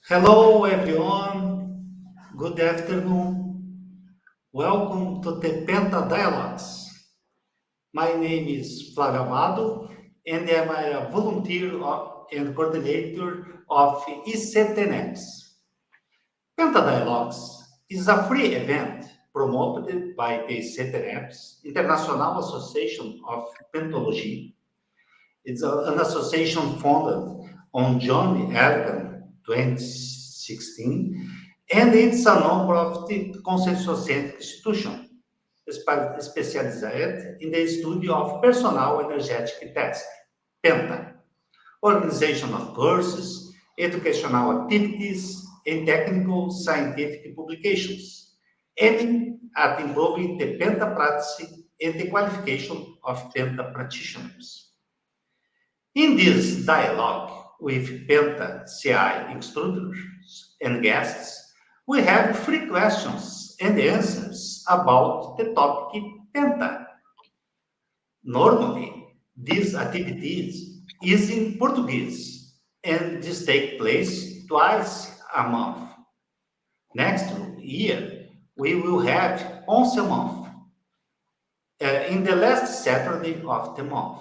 Hello, everyone. Good afternoon. Welcome to the Penta Dialogues. My name is Flávio Amado, and I'm a volunteer and coordinator of Tenepes. Penta Dialogues is a free event promoted by the Tenepes International Association of Pentology. It's an association founded on John Elkan, 2016, and it's a non-profit consensus-centric institution specialized in the study of personal energetic tasks, PENTA, organization of courses, educational activities, and technical scientific publications, aiming at improving the PENTA practice and the qualification of PENTA practitioners. In this dialogue with Penta CI instructors and guests, we have three questions and answers about the topic Penta. Normally, this activity is in Portuguese and this takes place twice a month. Next year, we will have once a month, in the last Saturday of the month,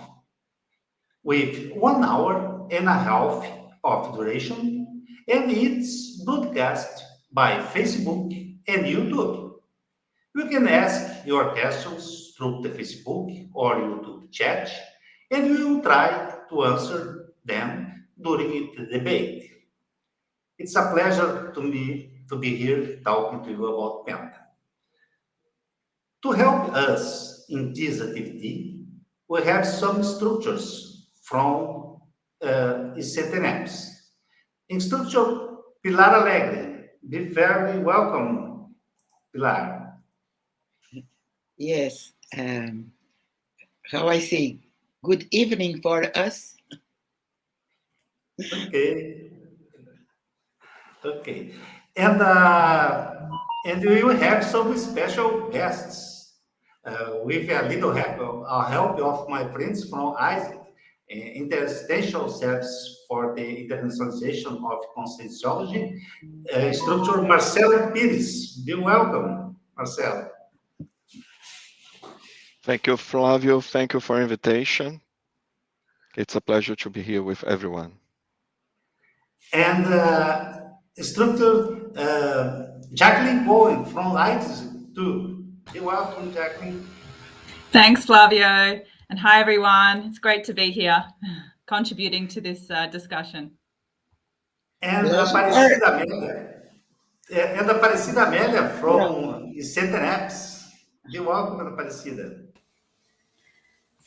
with 1 hour and a half of duration, and it's broadcast by Facebook and YouTube. You can ask your questions through the Facebook or YouTube chat, and we will try to answer them during the debate. It's a pleasure to me to be here talking to you about Penta. To help us in this activity, we have some structures from Tenepes. Instructor Pilar Alegre, be very welcome, Pilar. Yes. How I say, good evening for us. Okay, okay, and we will have some special guests with a little help of my friends from Isaac, Interstitial Service for the Internationalization of Conscienciology, instructor Marcelo Pires. Be welcome, Marcelo. Thank you, Flavio. Thank you for invitation. It's a pleasure to be here with everyone. And instructor Jacqueline Bowen from Leipzig too. Be welcome, Jacqueline. Thanks, Flavio. And hi, everyone. It's great to be here contributing to this discussion. And Aparecida Amélia from Tenepes. Be welcome, Aparecida.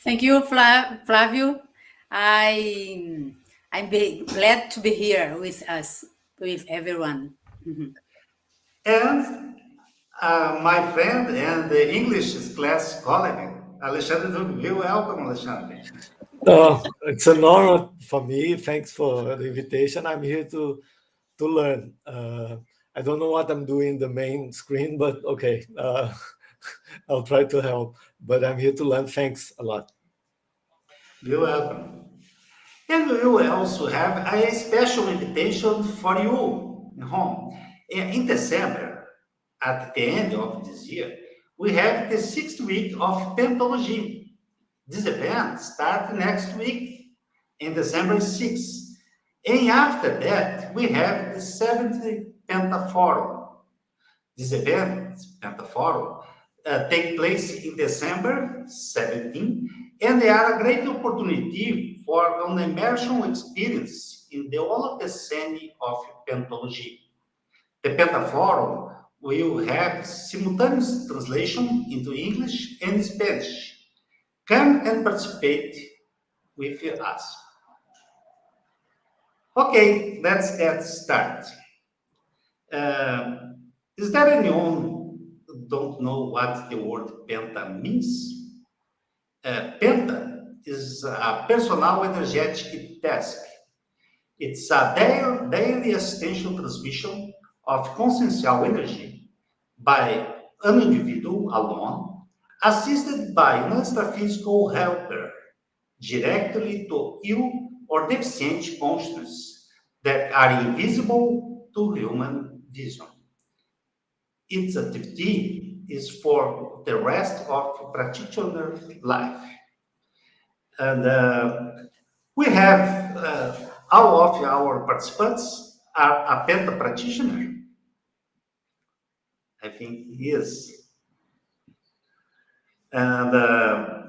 Thank you, Flavio. I'm glad to be here with us, with everyone. And my friend and the English class colleague, Alexandre Dugg. Be welcome, Alexandre. It's an honor for me. Thanks for the invitation. I'm here to learn. I don't know what I'm doing in the main screen, but okay, I'll try to help. But I'm here to learn. Thanks a lot. You're welcome. And we will also have a special invitation for you at home. In December, at the end of this year, we have the 6th week of Pentology. This event starts next week, in December 6th. And after that, we have the 7th Penta Forum. This event, Penta Forum, take place in December 17, and they are a great opportunity for an immersion experience in the Holocene of Pentology. The Penta Forum will have simultaneous translation into English and Spanish. Come and participate with us. Okay, let's get started. Is there anyone who don't know what the word Penta means? Penta is a personal energetic task. It's a daily essential transmission of consciencial energy by an individual alone, assisted by an extra-physical helper, directly to ill or deficient consciousness that are invisible to human vision. Its activity is for the rest of practitioner life. And we have all of our participants are a Penta practitioner. I think he is. And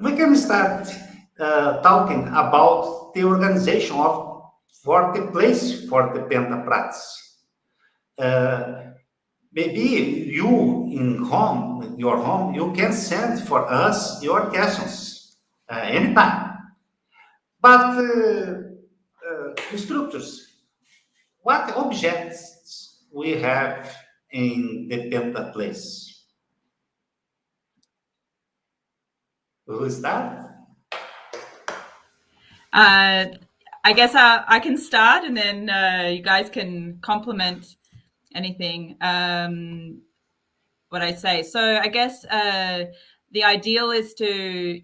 we can start talking about the organization of for the place for the Penta practice. Maybe you your home, you can send for us your questions anytime. But instructors, what objects we have in the Penta place? Who is that? I guess I can start, and then you guys can complement anything what I say. So I guess the ideal is to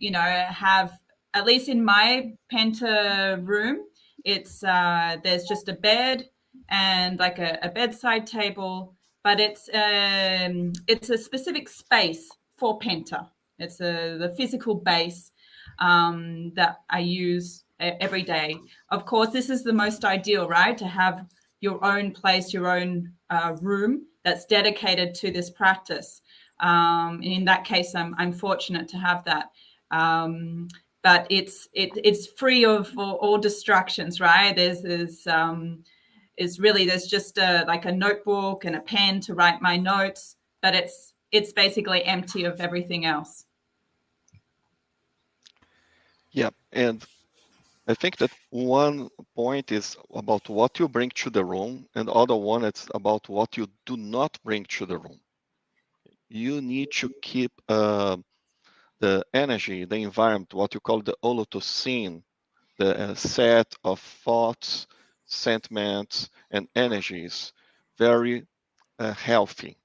have, at least in my Penta room, it's there's just a bed and like a bedside table, but it's a specific space for Penta. It's the physical base that I use every day. Of course, this is the most ideal, right? To have your own place, your own room that's dedicated to this practice. In that case, I'm fortunate to have that. But it's free of all distractions, right? There's just like a notebook and a pen to write my notes, but it's basically empty of everything else. Yeah, and I think that one point is about what you bring to the room, and the other one is about what you do not bring to the room. You need to keep the energy, the environment, what you call the holotocene, the set of thoughts, sentiments, and energies, very healthy.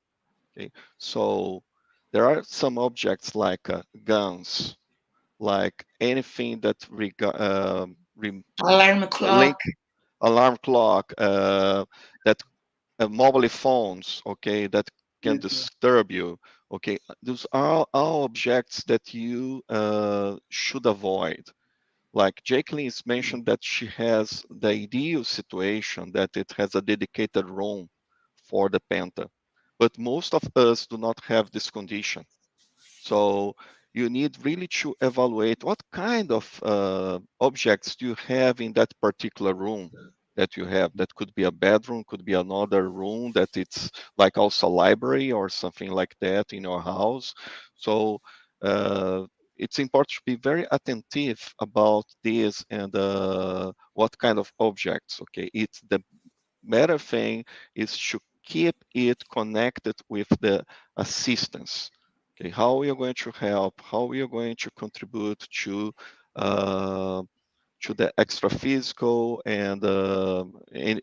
Okay, so there are some objects like guns, like anything that Alarm clock. link alarm clock, that mobile phones, okay, that can disturb you. Okay, those are all objects that you should avoid. Like Jacqueline is mentioned that she has the ideal situation that it has a dedicated room for the Penta, but most of us do not have this condition. So you need really to evaluate what kind of objects do you have in that particular room that you have. That could be a bedroom, could be another room that it's like also a library or something like that in your house. So it's important to be very attentive about this and what kind of objects. Okay, it's the better thing is to keep it connected with the assistance. Okay, how we are going to help, how we are going to contribute to the extra physical and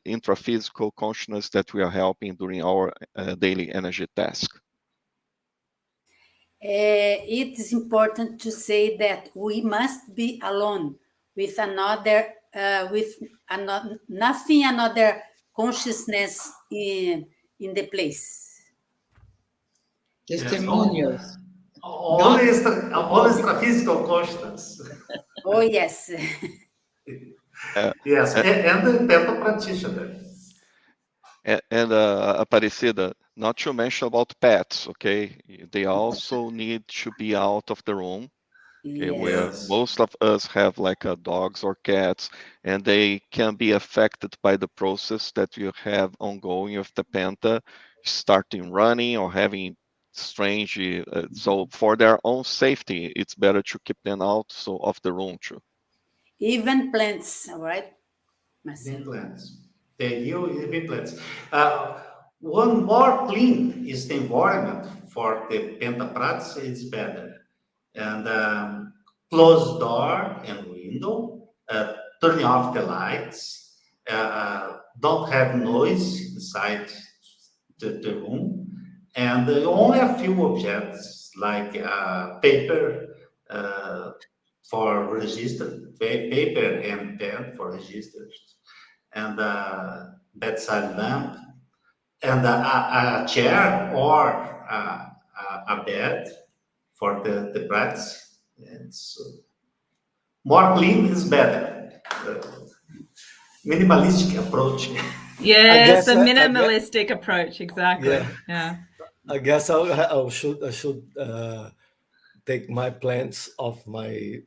intraphysical consciousness that we are helping during our daily energy task. It is important to say that we must be alone with nothing another consciousness in the place. Testimonials. Only extra-physical consciousness. Oh, yes. Yes, and the Penta practitioner. And Aparecida, not to mention about pets, okay? They also need to be out of the room. Okay, where Yes. most of us have like dogs or cats, and they can be affected by the process that you have ongoing with the Penta, starting running or having strange. So for their own safety, it's better to keep them out of the room too. Even plants, all right, Marcelo? Implants. They new implants. One more clean is the environment for the pentaprats is better. And close door and window, turning off the lights, don't have noise inside the room, and only a few objects like paper for register, paper and pen for registers, and bedside lamp, and a chair or a bed for the plants. It's more clean is better. Minimalistic approach. Yes, a I guess minimalistic approach. Exactly. yeah. Yeah. I guess I should take my plants off my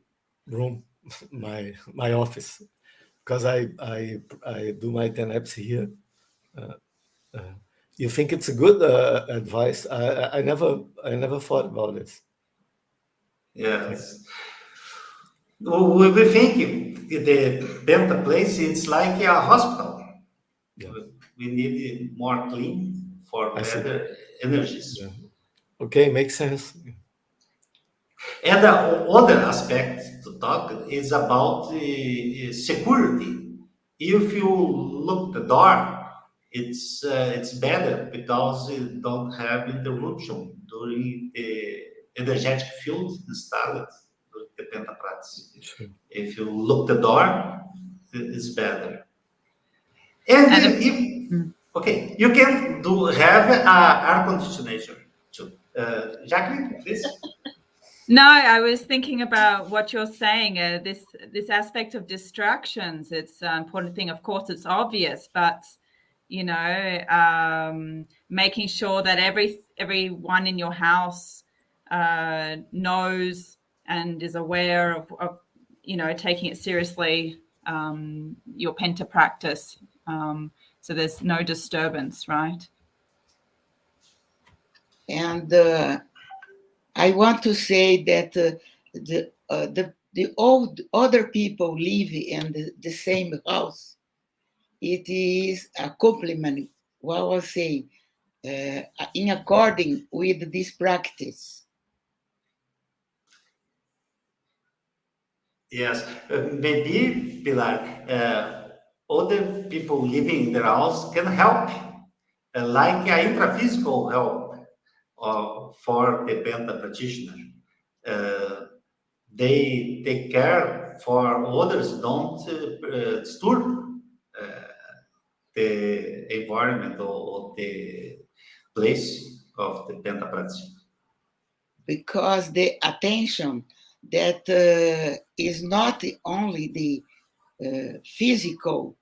room, my office, because I do my Tenepes here. You think it's a good advice? I never thought about this. Yes. We think the Penta place, it's like a hospital. Yeah, We need it more clean for I see. better energies. Yeah. Okay, makes sense. And the other aspect to talk is about security. If you lock the door, it's better because you don't have interruption during the energetic field installed during the Penta practice. Sure. If you lock the door, it's better. And And if, okay, you can do have air conditioner too. Jacqueline, please. no, I was thinking about what you're saying. This aspect of distractions. It's an important thing. Of course, it's obvious, but making sure that everyone in your house knows and is aware of taking it seriously, your Penta practice, so there's no disturbance, right? And I want to say that the old other people live in the same house. It is a compliment. What I say, in according with this practice. Yes, maybe Pilar, other people living in their house can help, like intraphysical help for the Penta practitioner. Uh, they take care for others, don't disturb the environment or the place of the Penta practitioner. Because the attention that is not only the physical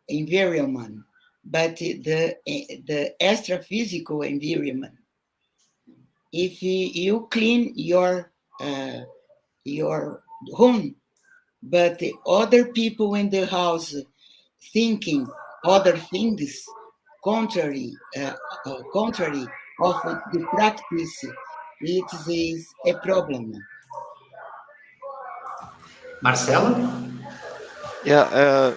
environment, but the extra physical environment. If you clean your home, but the other people in the house thinking other things contrary of the practice, it is a problem. Marcelo? Yeah,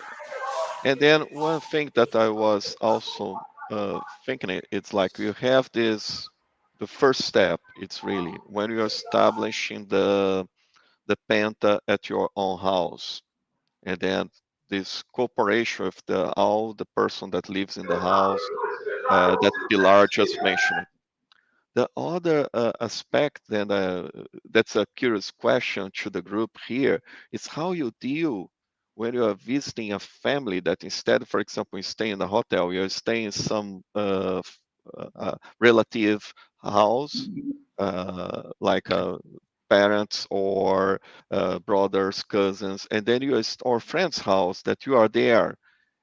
and then one thing that I was also thinking, it's like you have this, the first step, it's really when you're establishing the Penta at your own house, and then this cooperation with all the person that lives in the house that Pilar just mentioned. The other aspect, then that's a curious question to the group here, is how you deal when you are visiting a family that instead, for example, you stay in a hotel, you're staying in some relative house, like parents or brothers, cousins, and then you or friend's house that you are there.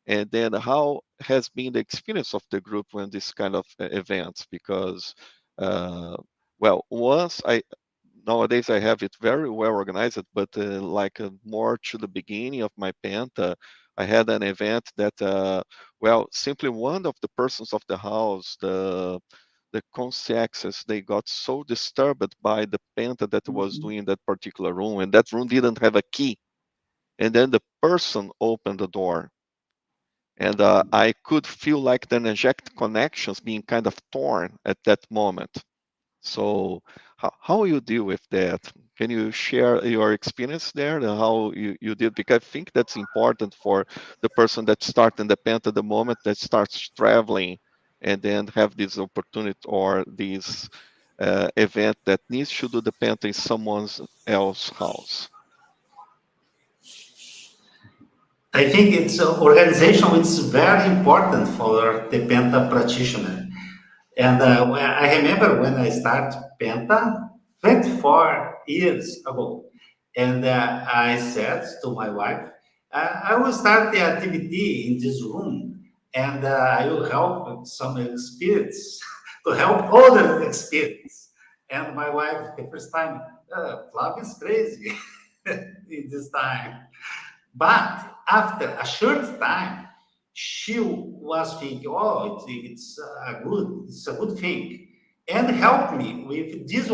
And then how has been the experience of the group when this kind of events? Because, well, once nowadays I have it very well organized, but like more to the beginning of my Penta, I had an event that, well, simply one of the persons of the house, the concierges, they got so disturbed by the Penta that was doing in that particular room, and that room didn't have a key. And then the person opened the door, and I could feel like the energetic connections being kind of torn at that moment. So how you deal with that? Can you share your experience there and how you did? Because I think that's important for the person that starts in the Penta, the moment that starts traveling and then have this opportunity or this event that needs to do the Penta in someone else's house. I think it's organization. It's very important for the Penta practitioner. And I remember when I started Penta 24 years ago. And I said to my wife, I will start the activity in this room and I will help some experience to help other experience. And my wife, the first time, Flavio is crazy in this time. But after a short time, she was thinking, "Oh, it's a good thing," and helped me with this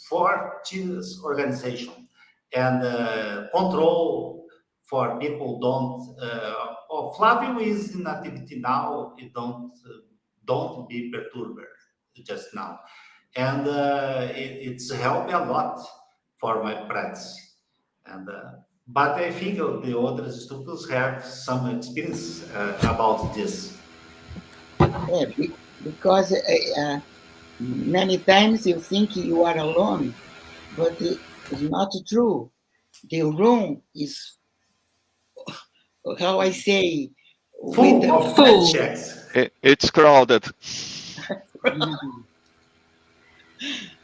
for this organization and control for people don't. Oh, Flavio is in activity now. You don't be perturbed just now, and it's helped me a lot for my practice. And but I think the other instructors have some experience about this. Yeah, because many times you think you are alone, but it's not true. The room is, how I say, with Full of fact Full. checks. It's crowded.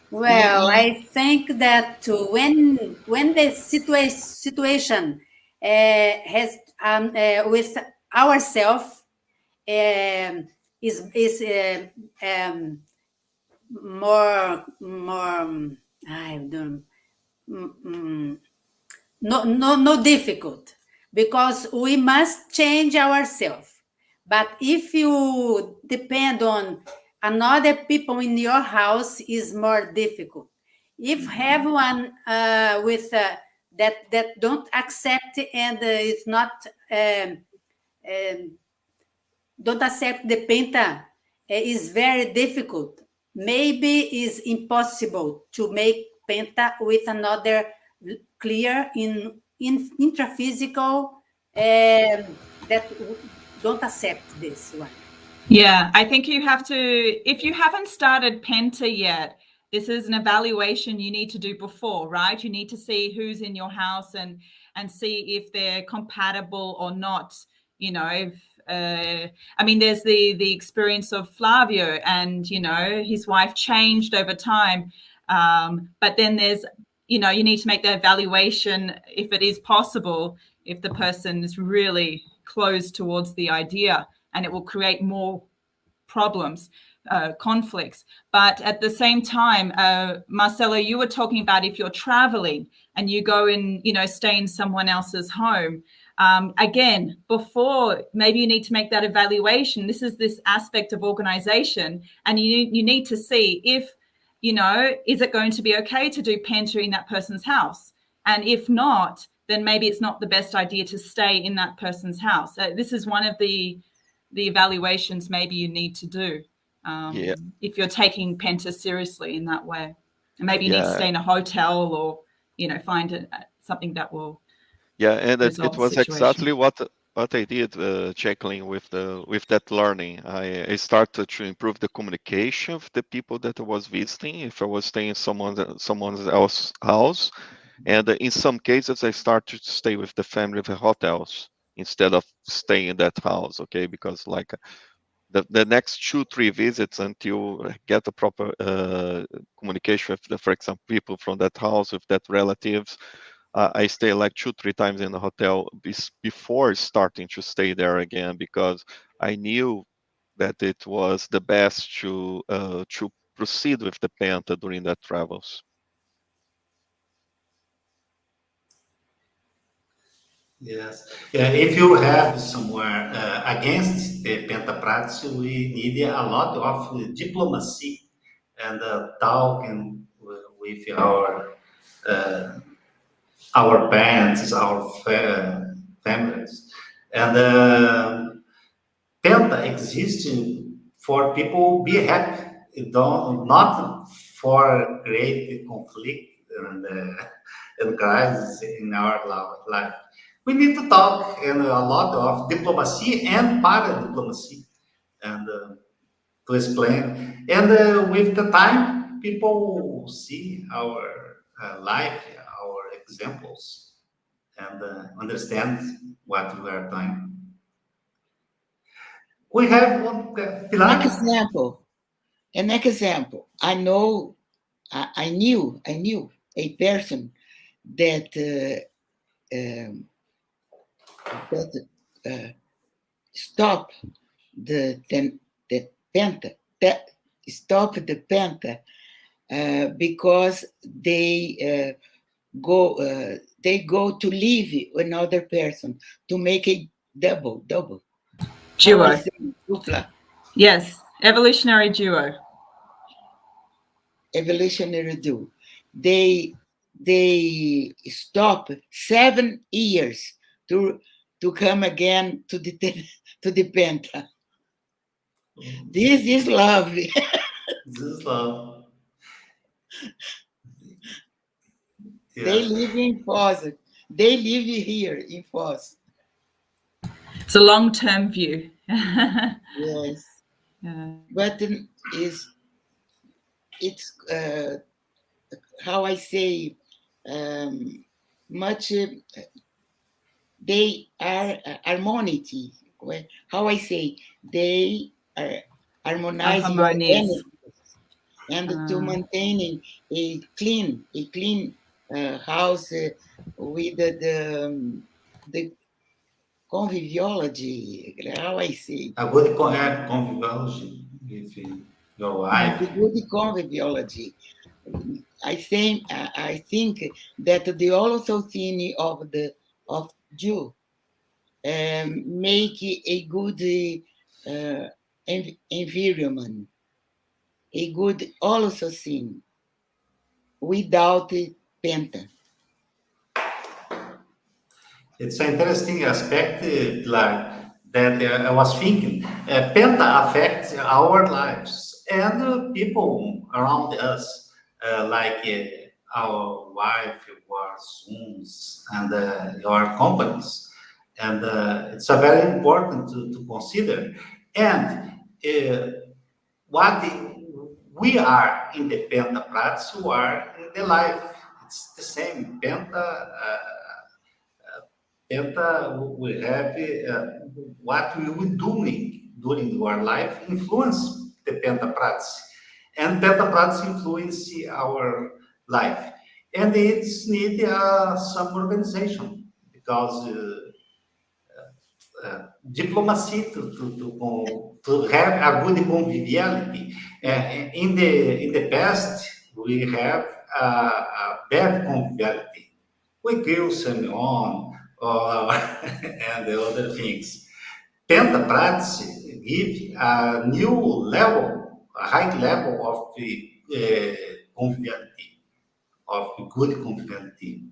Well, I think that when the situation has with ourselves is more I don't mm, mm, no difficult because we must change ourselves. But if you depend on another people in your house, is more difficult. If have one with that don't accept and is not um, um, don't accept the penta is very difficult. Maybe is impossible to make penta with another clear in intraphysical that don't accept this one. Yeah, I think you have to, if you haven't started Penta yet, this is an evaluation you need to do before, right? You need to see who's in your house and see if they're compatible or not. You know, if I mean, there's the experience of Flavio, and you know, his wife changed over time. But then there's, you know, you need to make the evaluation if it is possible, if the person is really closed towards the idea, and it will create more problems, conflicts. But at the same time, Marcelo, you were talking about if you're traveling and you go and, you know, stay in someone else's home. Again, before, maybe you need to make that evaluation. This is this aspect of organization, and you need to see if, you know, is it going to be okay to do Penta in that person's house? And if not, then maybe it's not the best idea to stay in that person's house. This is one of the evaluations maybe you need to do Yeah, if you're taking Penta seriously in that way. And maybe you need to yeah, stay in a hotel or, you know, find something that will yeah, and resolve it the was situation. exactly what I did, Jacqueline, with that learning. I started to improve the communication with the people that I was visiting. If I was staying in someone else's house, and in some cases, I started to stay with the family of the hotels instead of staying in that house. Okay, because like the next 2 3 visits until get the proper communication with the, for example, people from that house, with that relatives, I stay like 2 3 times in the hotel before starting to stay there again, because I knew that it was the best to proceed with the penta during that travels. Yes. Yeah, if you have somewhere against the penta practice, we need a lot of diplomacy and talking with uh, our parents, our families, and Penta exists for people be happy, not for create conflict and, and crisis in our life. We need to talk and a lot of diplomacy and para diplomacy and to explain. And with the time, people see our life, our examples, and understand what we are doing. We have one, An Pilar. example. An example. I knew a person that that stop the penta that stop the penta because they go to leave another person to make a double. How I Duo. say dupla, Yes. Evolutionary duo. evolutionary do. They stop 7 years to come again to the to the penta. This is love. This is love. They Yes. live in Foz. They live here in Foz. It's a long-term view. Yes, Yeah. but is it's how I say much. They are harmonity. How I say they are Are harmonize your harmonious. energy and to maintaining a clean house with the conviviality. How I say A good conviviality with your wife. the good conviviality. I think that the holocene of Jew make a good environment, a good holocene without penta. It's an interesting aspect, like that I was thinking. Penta affects our lives and people around us, like our wife, our sons, and your companies. And it's a very important to consider. And what we are in the Penta practice, who are in the life. It's the same. Penta, we have what we were doing during our life influence the Penta practice, and Penta practice influence our life, and it's need some organization because diplomacy to have a good conviviality. In the past, we have a bad conviviality. We kill Simeon and the other things. Penta practice give a new level, a high level of the conviviality, of good conviviality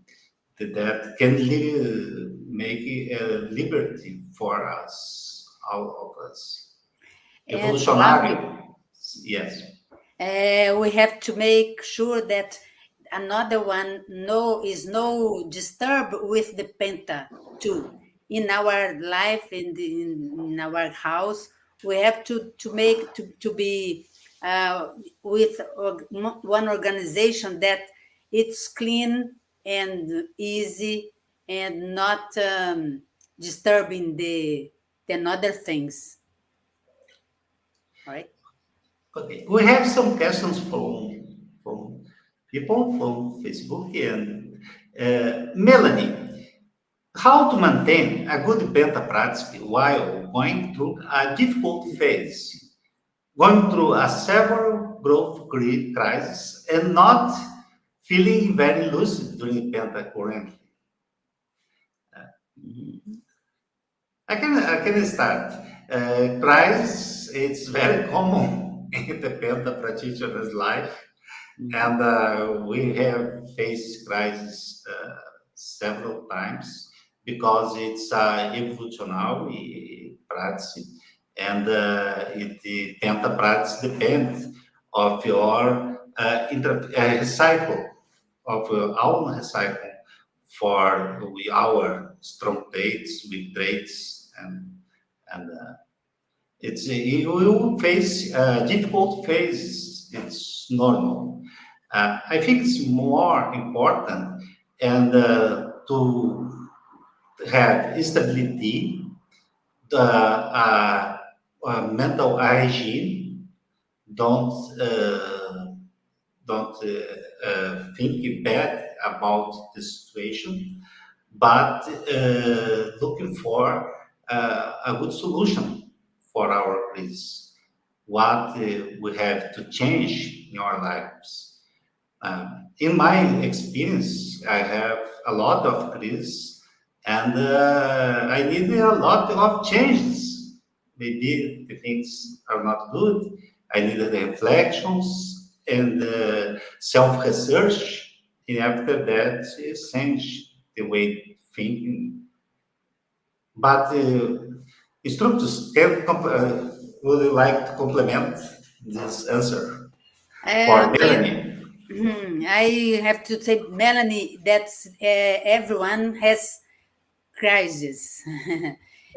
that can make a liberty for us, all of us. And Olavo, Evolutionary, yes. we have to make sure that another one is no disturb with the penta too. In our life, in our house, we have to make to be with one organization that it's clean and easy and not disturbing the other things. All right. Okay, we have some questions from people from Facebook and Melanie. How to maintain a good beta practice while going through a difficult phase, going through a several growth crisis, and not feeling very lucid during beta currently? I can start. Crisis, it's very common in the Penta practitioner's life, and we have faced crisis several times because it's evolutionary practice, and the Penta practice depends of your cycle, of our cycle for our strong traits, weak traits, and it's you will face difficult phases. It's normal. I think it's more important and to have stability, mental hygiene, don't think bad about the situation, but looking for a good solution for our crisis. What we have to change in our lives. In my experience, I have a lot of crises, and I need a lot of changes. Maybe the things are not good. I need the reflections and self-research, and after that, change the way thinking. But instructors would you like to complement this answer for Yes. Melanie? I have to say, Melanie, that everyone has crisis.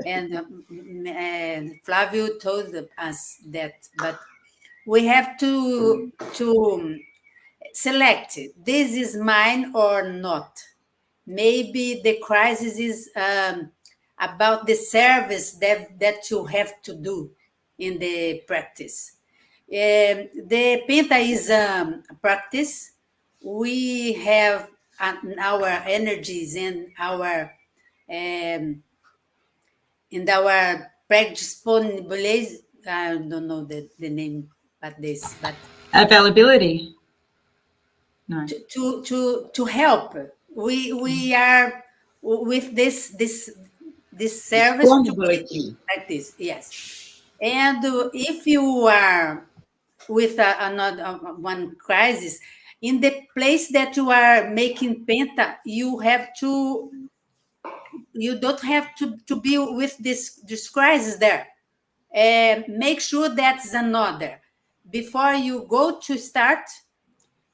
And Flavio told us that, but we have to select this is mine or not. Maybe the crisis is about the service that you have to do in the practice. The Penta is a practice. We have our energies um, and our predisponibility. I don't know the name, but Availability. No. to help. We are with this service to be Disponibility. like this. Yes, and if you are with another one crisis in the place that you are making penta, you don't have to be with this crisis there. Make sure that's another before you go to start.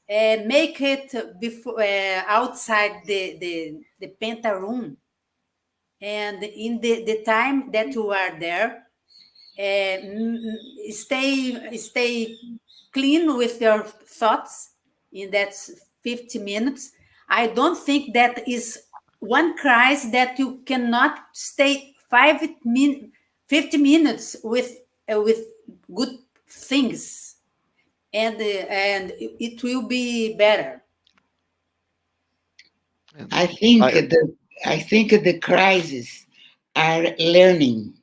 Make it before outside the penta room, and in the time that you are there, stay clean with your thoughts in that 50 minutes. I don't think that is one crisis that you cannot stay 50 minutes with good things, and it will be better. And I think I the crises are learning,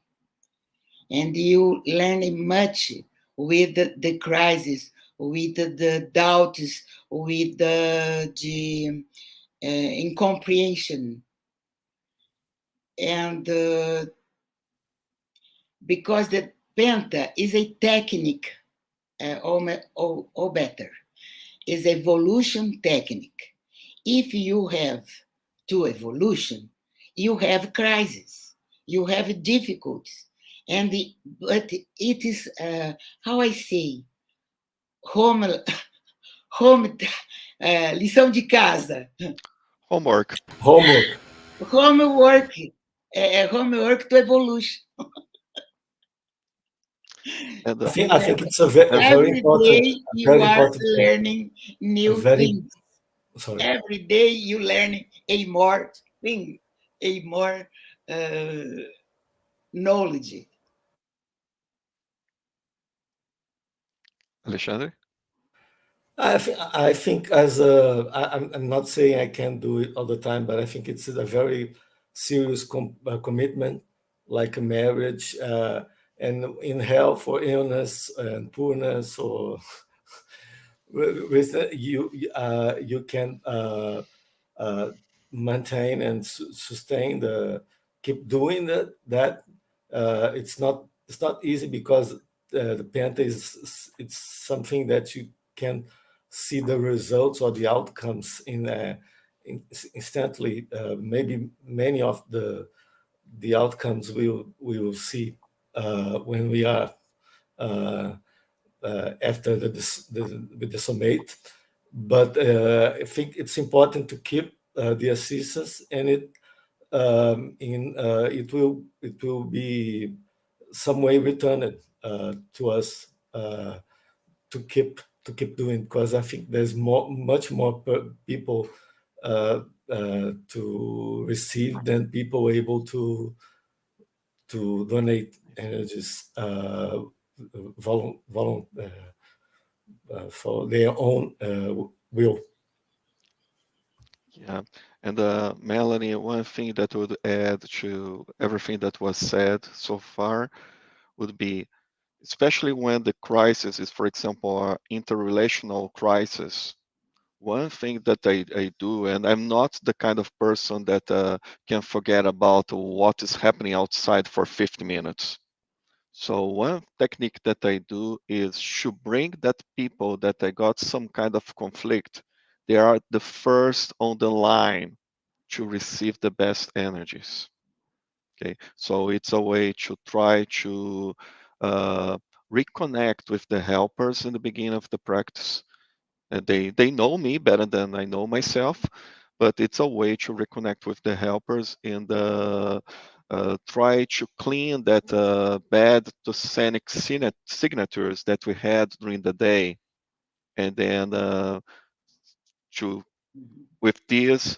and you learn much with the crisis, with the doubts, with the incomprehension, and because the penta is a technique, or better, is evolution technique. If you have to evolution, you have crisis, you have difficulties, but it is how I say home home lição de casa, homework Homework. homework, homework to evolution. and I You think have it's a every day you very are important point. learning A new very things. sorry. Every day you learn a more thing, a more uh, knowledge. Alexandre. I think I'm not saying I can do it all the time, but I think it's a very serious commitment, like a marriage, and in health or illness and poorness or with you can maintain and sustain keep doing that. It's not easy because the penta it's something that you can see the results or the outcomes instantly. Maybe many of the outcomes we will see when we are uh, after the summit. But I think it's important to keep the assistance, and it will be some way returned to us to keep doing, because I think there's much more people to receive, then people able to donate energies for their own will. Yeah, and Melanie, one thing that would add to everything that was said so far would be, especially when the crisis is, for example, an interrelational crisis. One thing that I do, and I'm not the kind of person that can forget about what is happening outside for 50 minutes. So one technique that I do is to bring that people that I got some kind of conflict, they are the first on the line to receive the best energies. Okay, so it's a way to try to reconnect with the helpers in the beginning of the practice. And they know me better than I know myself, but it's a way to reconnect with the helpers and try to clean that bad Tosanic signatures that we had during the day, and then to with this,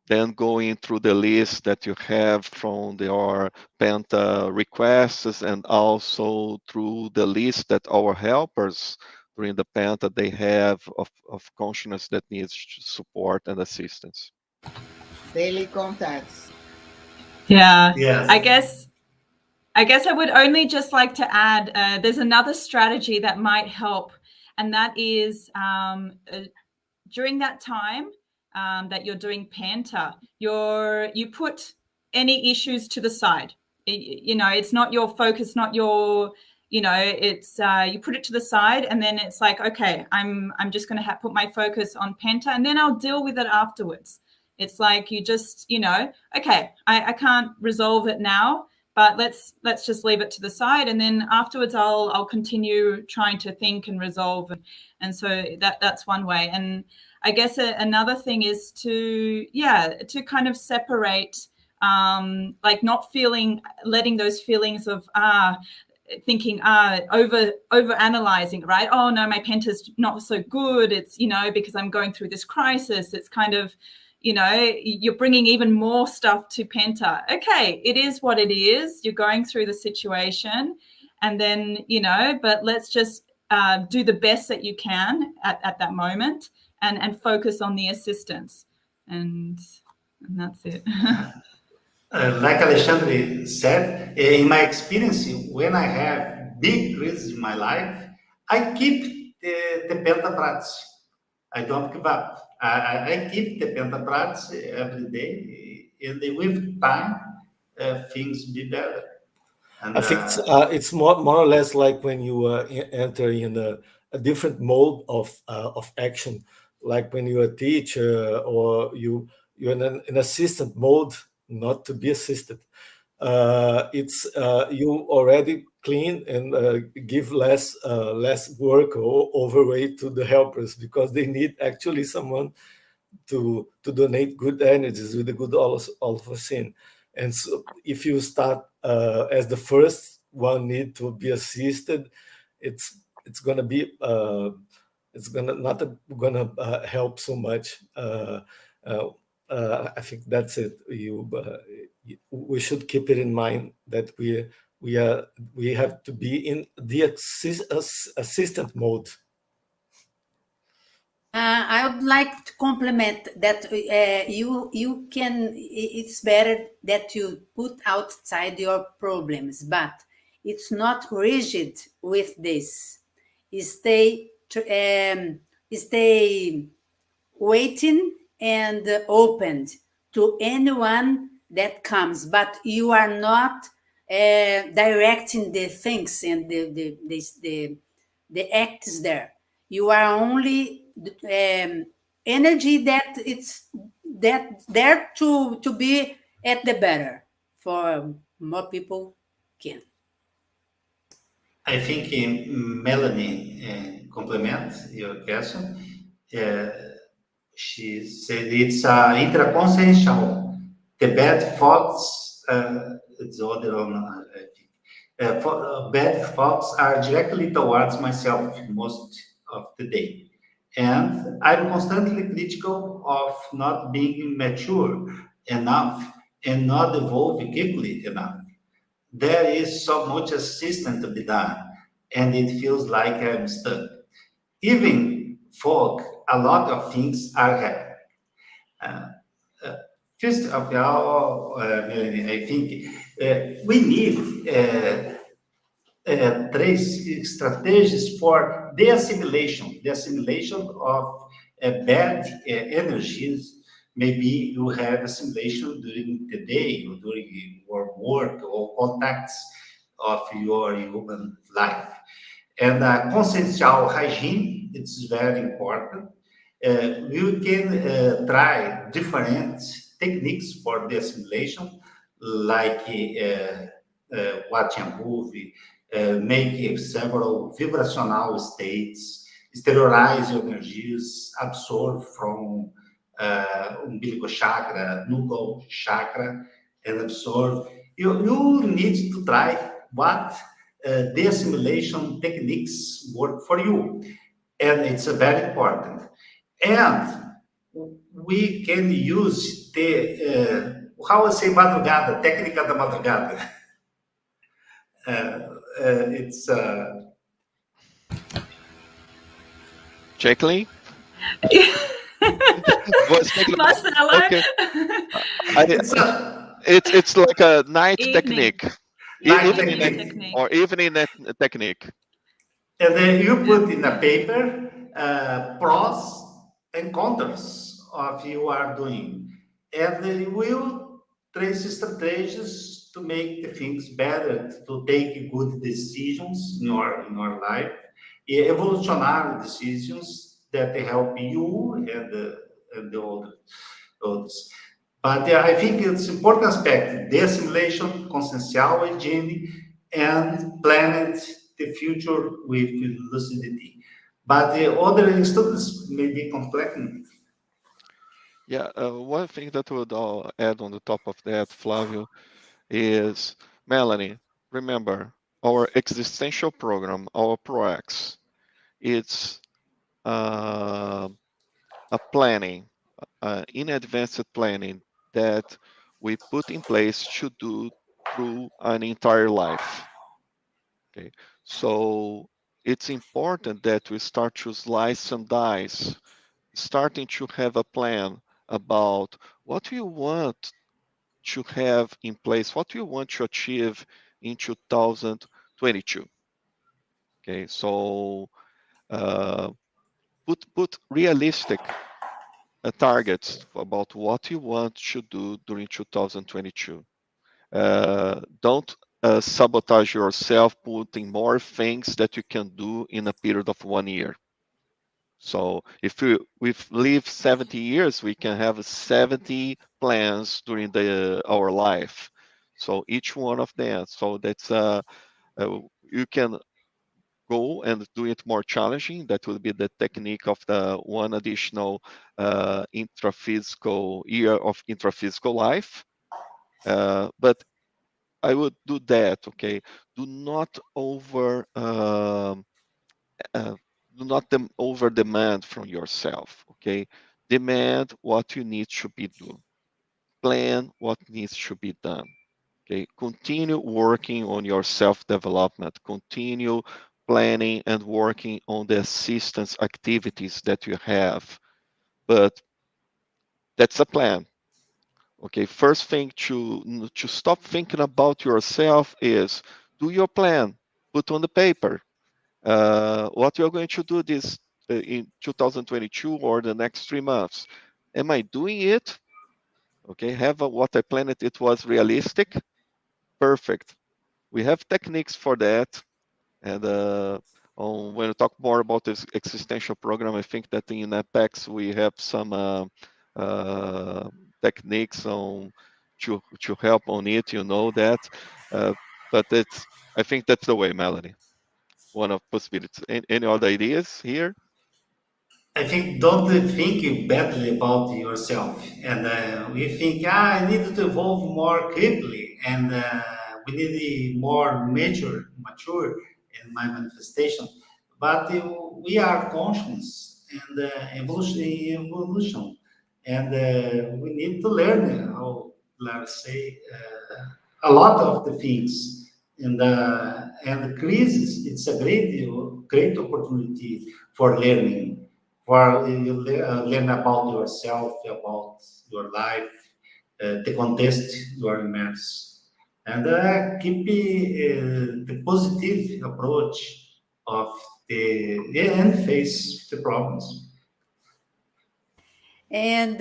then going through the list that you have from your Penta requests and also through the list that our helpers during the Penta they have of consciousness that needs support and assistance. Daily contacts. Yeah, Yes. I guess I would only just like to add there's another strategy that might help, and that is during that time that you're doing Penta, you put any issues to the side. It's not your focus, not your, it's you put it to the side, and then it's like, okay, I'm just going to put my focus on Penta, and then I'll deal with it afterwards. It's like you just, okay, I can't resolve it now, but let's just leave it to the side, and then afterwards I'll continue trying to think and resolve, and so that's one way. And I guess another thing is to kind of separate, like not letting those feelings of thinking over analyzing, right? Oh no, my Penta's not so good. It's because I'm going through this crisis. It's kind of you're bringing even more stuff to Penta. Okay, it is what it is. You're going through the situation, and then but let's just do the best that you can at that moment, and focus on the assistance, and that's it. Like Alexandre said, in my experience, when I have big crises in my life, I keep the Penta practice. I don't give up. I keep the Penta practice every day, and with time, things be better. And I think it's more or less like when you enter in a different mode of action, like when you're a teacher or you're in an assistant mode, not to be assisted. It's you already clean and give less work or overweight to the helpers because they need actually someone to donate good energies with the good Olfacine. And so if you start as the first one need to be assisted, it's gonna be it's gonna not gonna help so much. I think that's it. We should keep it in mind that we have to be in the assistant mode. I would like to compliment that you can. It's better that you put outside your problems, but it's not rigid with this. Stay waiting and open to anyone that comes, but you are not directing the things and the acts there. You are only energy that it's that there to be at the better for more people can. I think Melanie complements your question. Uh, she said it's intraconsciencial. The bad thoughts, it's the other one, I think. Bad thoughts are directly towards myself most of the day. And I'm constantly critical of not being mature enough and not evolving quickly enough. There is so much assistance to be done, and it feels like I'm stuck. Even folk, a lot of things are happening. Uh, uh, First of all, Melanie, I think we need three strategies for the assimilation of bad energies. Maybe you have assimilation during the day or during your work or contacts of your human life. And consensual hygiene, it's very important. You can try different techniques for the assimilation, like watching a movie, make several vibrational states, sterilize your energies, absorb from umbilical chakra, nuchal chakra, and absorb. You need to try what the assimilation techniques work for you, and it's very important. And we can use the how I say madrugada, técnica da madrugada. It's Jacqueline? Was taking about Marcelo. okay. I it's a it's like a night Evening. technique, night evening Evening technique. technique. or evening technique. And then you put in a paper pros and cons of you are doing, and you will trace strategies to make the things better, to take good decisions in your life, evolutionary decisions that help you and the others. But I think it's important aspect, the assimilation, consciencial hygiene, and planet the future with lucidity. But the other students may be complex. Yeah, one thing that would add on the top of that, Flavio, is Melanie. Remember, our existential program, our ProX, it's uh, a planning, in advanced planning that we put in place to do through an entire life. Okay, so it's important that we start to slice and dice, starting to have a plan about what you want to have in place, what you want to achieve in 2022. Okay, so uh, put realistic targets about what you want to do during 2022. Don't sabotage yourself putting more things that you can do in a period of 1 year. So if we live 70 years, we can have 70 plans during our life. So each one of them. So that's you can go and do it more challenging. That will be the technique of the one additional intraphysical year of intraphysical life. But I would do that. Okay, do not uh, over demand from yourself. Okay, demand what you need to be done. Plan what needs to be done. Okay, continue working on your self development. Continue planning and working on the assistance activities that you have. But that's a plan. Okay, first thing to stop thinking about yourself is do your plan, put on the paper what you're going to do this in 2022 or the next 3 months. Am I doing it? Okay, have what I planned. It was realistic. Perfect. We have techniques for that. And when we talk more about this existential program, I think that in Apex we have some uh, techniques on to help on it. You know that, uh, but it's I think that's the way, Melanie. One of possibilities. Any other ideas here? I think don't think badly about yourself, and we think I need to evolve more quickly, and we need a more mature in my manifestation. But we are conscious, and evolution. And we need to learn how, let's say, a lot of the things. And the crisis, it's a great opportunity for learning, for you learn about yourself, about your life, the context you are immersed, and keep the positive approach of and face the problems. And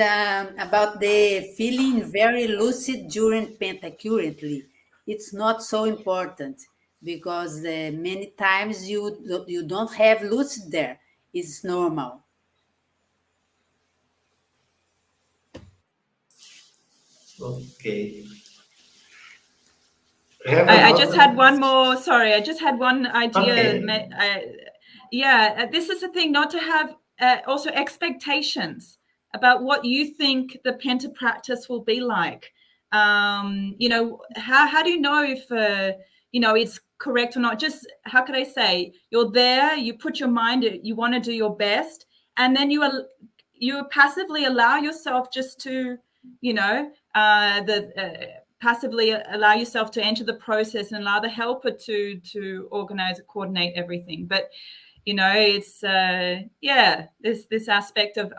about the feeling very lucid during Penta currently, it's not so important because many times you don't have lucid there. It's normal. Okay. Have I just another. had one more. Sorry, I just had one idea. Okay. Yeah, this is the thing, not to have also expectations about what you think the Penta practice will be like. How do you know if it's correct or not? Just how could I say, you're there, you put your mind, you want to do your best, and then you passively allow yourself just to passively allow yourself to enter the process and allow the helper to organize, coordinate everything. But it's this aspect of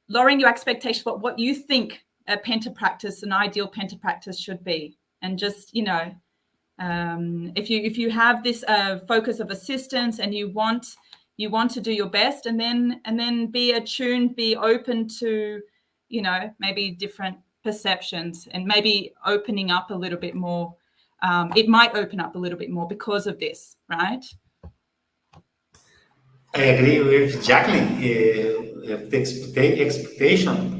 lowering your expectations about what you think a Penta practice, an ideal Penta practice should be, and just if you have this focus of assistance and you want to do your best, and then be attuned, be open to maybe different perceptions, and maybe opening up a little bit more. It might open up a little bit more because of this, right? I agree with Jacqueline. If the expectation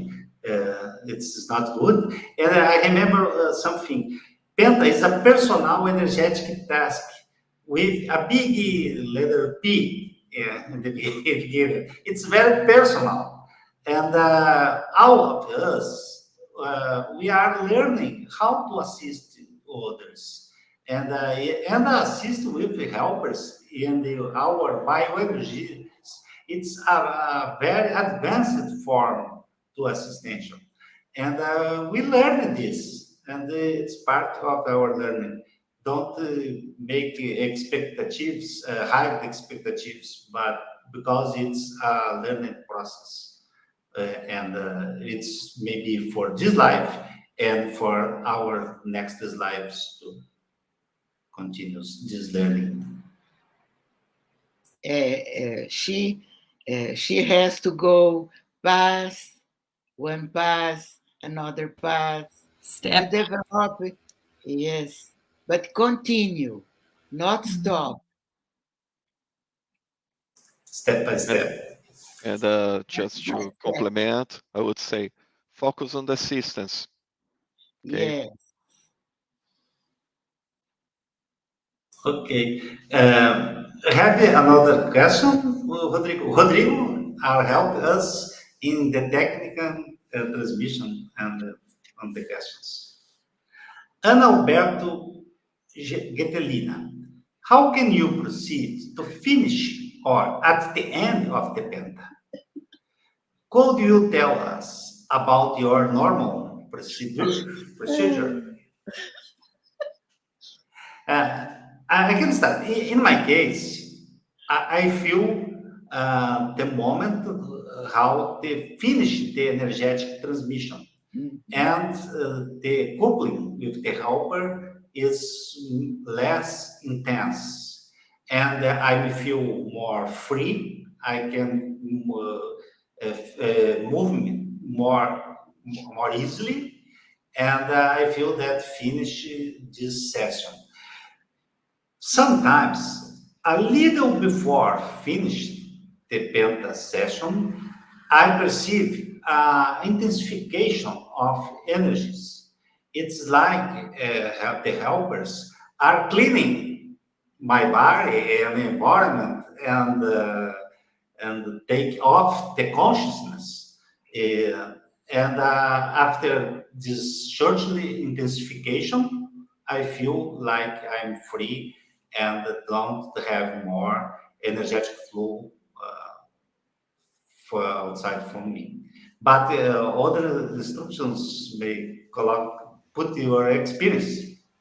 it's not good. And I remember something. Penta is a personal energetic task with a big letter P in the beginning. It's very personal. And all of us, we are learning how to assist others and assist with the helpers in our bioenergy. It's a very advanced form to assistance. And we learn this, and it's part of our learning. Don't make expectations, high expectations, but because it's a learning process. And it's maybe for this life and for our next lives to continue this learning. She has to go pass one pass, another pass to Step. develop. Yes, but continue, not stop. Step by And, step. and just to complement, I would say focus on the assistance. Okay. Yes. Okay. I have another question, Rodrigo. Rodrigo, help us in the technical transmission and on the questions. Ana Alberto Getelina, how can you proceed to finish or at the end of the penta? Could you tell us about your normal procedure? Uh, I can start. In my case, I feel the moment how they finish the energetic transmission, and the coupling with the helper is less intense, and I feel more free. I can move more easily, and I feel that finish this session. Sometimes, a little before finish the Penta session, I perceive intensification of energies. It's like the helpers are cleaning my body and environment and take off the consciousness. And after this shortly intensification, I feel like I'm free and don't have more energetic flow for outside from me. But other instructions may put your experience.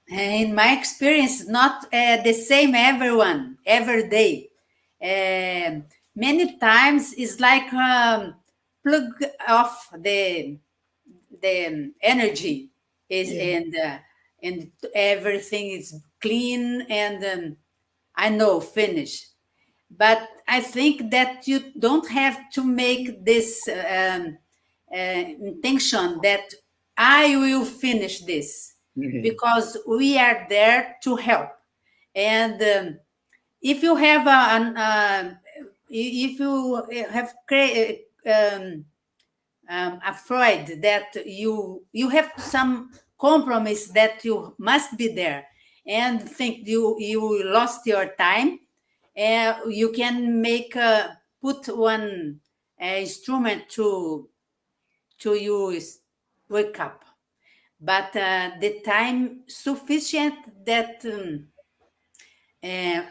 In my experience, not the same everyone every day. Many times it's like plug off the energy is Yeah. and everything is clean and I know finish. But I think that you don't have to make this intention that I will finish this Mhm. because we are there to help. And if you have if you have afraid that you have some compromise that you must be there and think you lost your time, you can make put one instrument to use wake up, but the time sufficient that uh,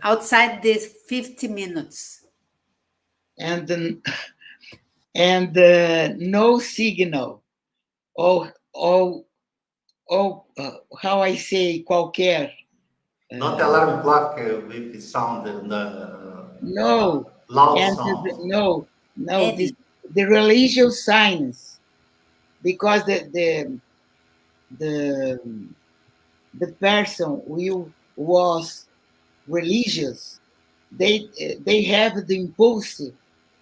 outside this 50 minutes. And then, and no signal. How I say qualquer. Not alarm clock with the sound and No, loud and sound. no, this Any the religious signs, because the the person who was religious, they have the impulse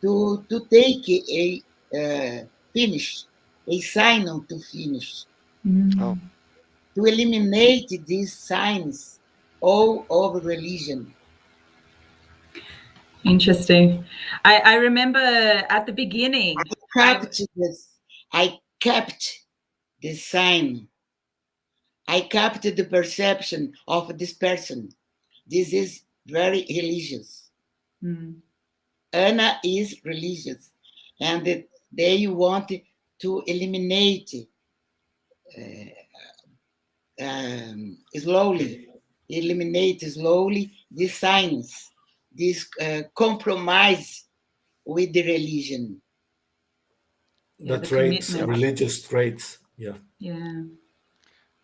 to take a finish, a sign to finish, Oh, to eliminate these signs all over religion. Interesting. I remember at the beginning, Kept this, I kept the sign. I kept the perception of this person. This is very religious. Mm. Anna is religious, and they want to eliminate slowly, eliminate slowly these signs, this compromise with the religion. The The traits, commitment. religious traits. Yeah. Yeah.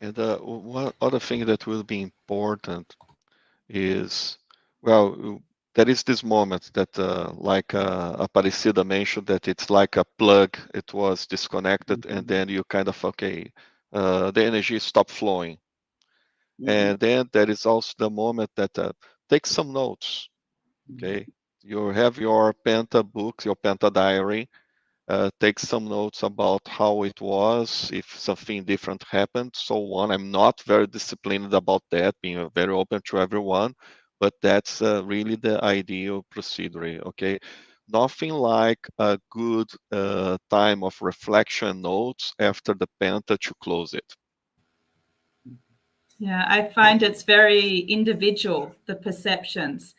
and one other thing that will be important is, well, there is this moment that, like Aparecida mentioned, that it's like a plug. It was disconnected, and then you kind of, okay, the energy stop flowing. And then there is also the moment that take some notes. Okay, you have your Penta books, your Penta diary. Take some notes about how it was, if something different happened, so on. I'm not very disciplined about that, being very open to everyone, but that's really the ideal procedure. Okay, nothing like a good time of reflection notes after the Penta to close it. Yeah, I find it's very individual, the perceptions.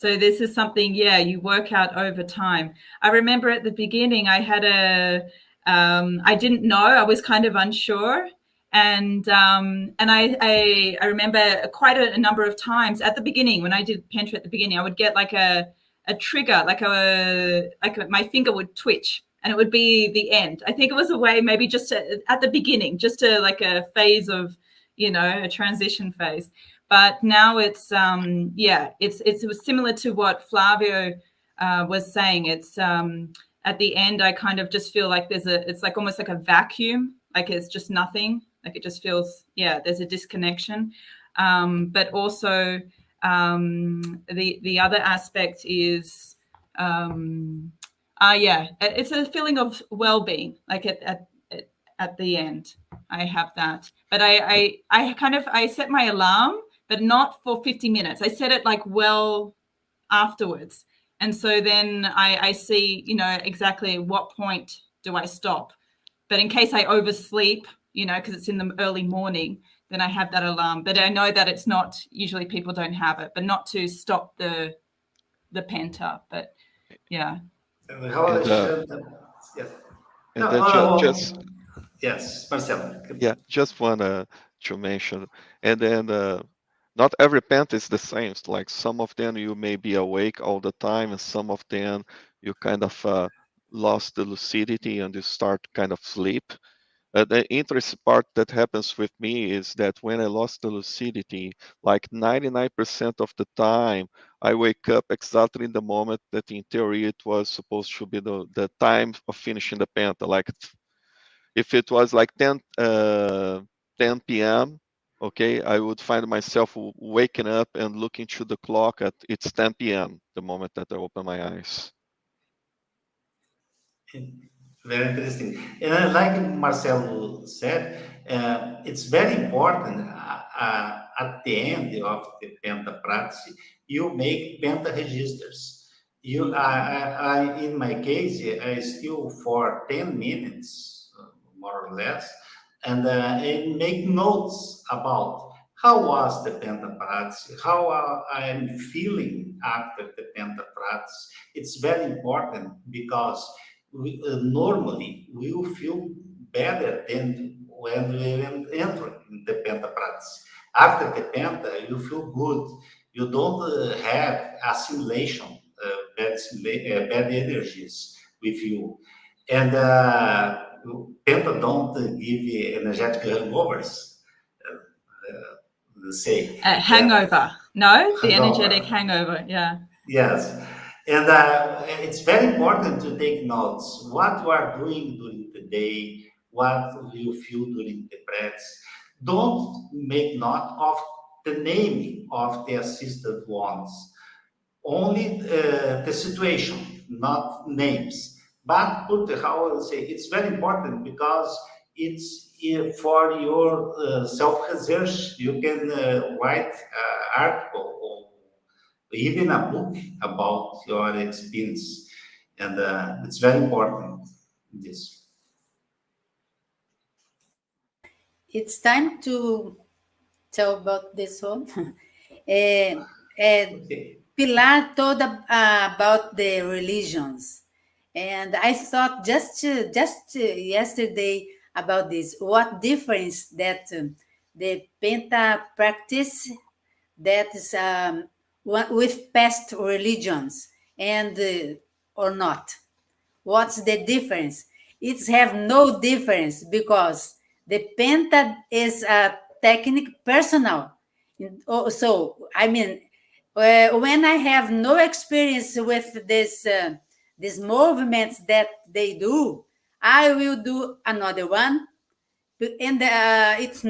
So this is something, yeah, you work out over time. I remember at the beginning, I had I didn't know, I was kind of unsure. And I remember quite a number of times at the beginning, when I did Pentra at the beginning, I would get like a trigger, my finger would twitch and it would be the end. I think it was a way maybe just at the beginning, just to like a phase of, a transition phase. But now it's it was similar to what Flavio was saying. It's at the end, I kind of just feel like it's like almost like a vacuum, like it's just nothing, like it just feels, there's a disconnection. But also the other aspect is it's a feeling of well-being, like at the end. I have that, but I set my alarm, but not for 50 minutes. I set it like well afterwards, and so then I see exactly at what point do I stop. But in case I oversleep, because it's in the early morning, then I have that alarm. But I know that it's not, usually people don't have it, but not to stop the Penta. But yeah. How And yes. and No, then just yes, Marcelo. yeah, just want to mention, and then Not every penta is the same. It's like some of them you may be awake all the time, and some of them you kind of lost the lucidity and you start kind of sleep. The interesting part that happens with me is that when I lost the lucidity, like 99% of the time, I wake up exactly in the moment that in theory it was supposed to be the time of finishing the penta. Like if it was like 10 p.m., okay, I would find myself waking up and looking to the clock at it's 10 p.m. the moment that I open my eyes. Very interesting. And like Marcelo said, it's very important at the end of the Penta practice, you make Penta registers. In my case, I still for 10 minutes, more or less, and I make notes about how was the Penta practice, how I'm feeling after the Penta practice. It's very important because normally we will feel better than when we enter in the Penta practice. After the Penta, you feel good. You don't have assimilation, bad energies with you. And Penta don't give energetic hangovers, say that Hangover. No, the energetic hangover. hangover. Yeah. Yes, and it's very important to take notes. What you are doing during the day, what you feel during the breaths. Don't make note of the name of the assisted ones. Only the situation, not names. But put how I say it's very important because it's for your self research. You can write article or even a book about your experience, and it's very important. This. It's time to tell about this one. Eh, eh, Okay. Pilar told about the religions, and I thought just yesterday about this. What difference that the Penta practice that is with past religions and or not? What's the difference? It's have no difference because the penta is a technique personal. So I mean, when I have no experience with this these movements that they do, I will do another one, and it's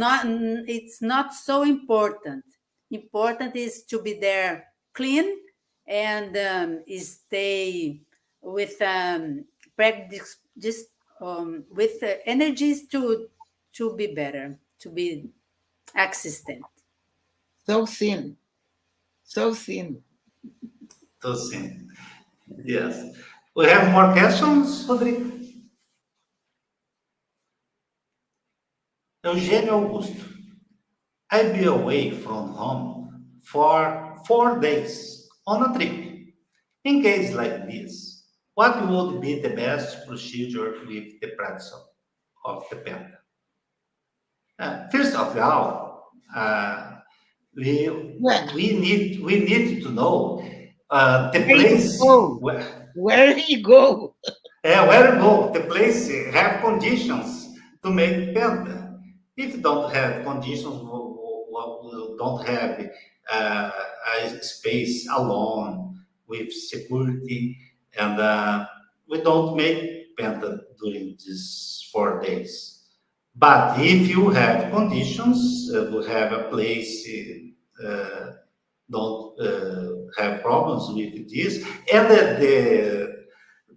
not so important. Important is to be there clean and stay with practice just with energies to be better, to be existent. So thin, so thin. To see. Yes. We have more questions, Rodrigo? Eugênio Augusto. I'll be away from home for 4 days on a trip. In case like this, what would be the best procedure with the practice of the pen? First of all, we Where, we need to know the where you place go? Where you go? where to go. The place have conditions to make penta. If you don't have conditions, we don't have a space alone with security, and we don't make penta during these 4 days. But if you have conditions, we have a place, don't have problems with this, and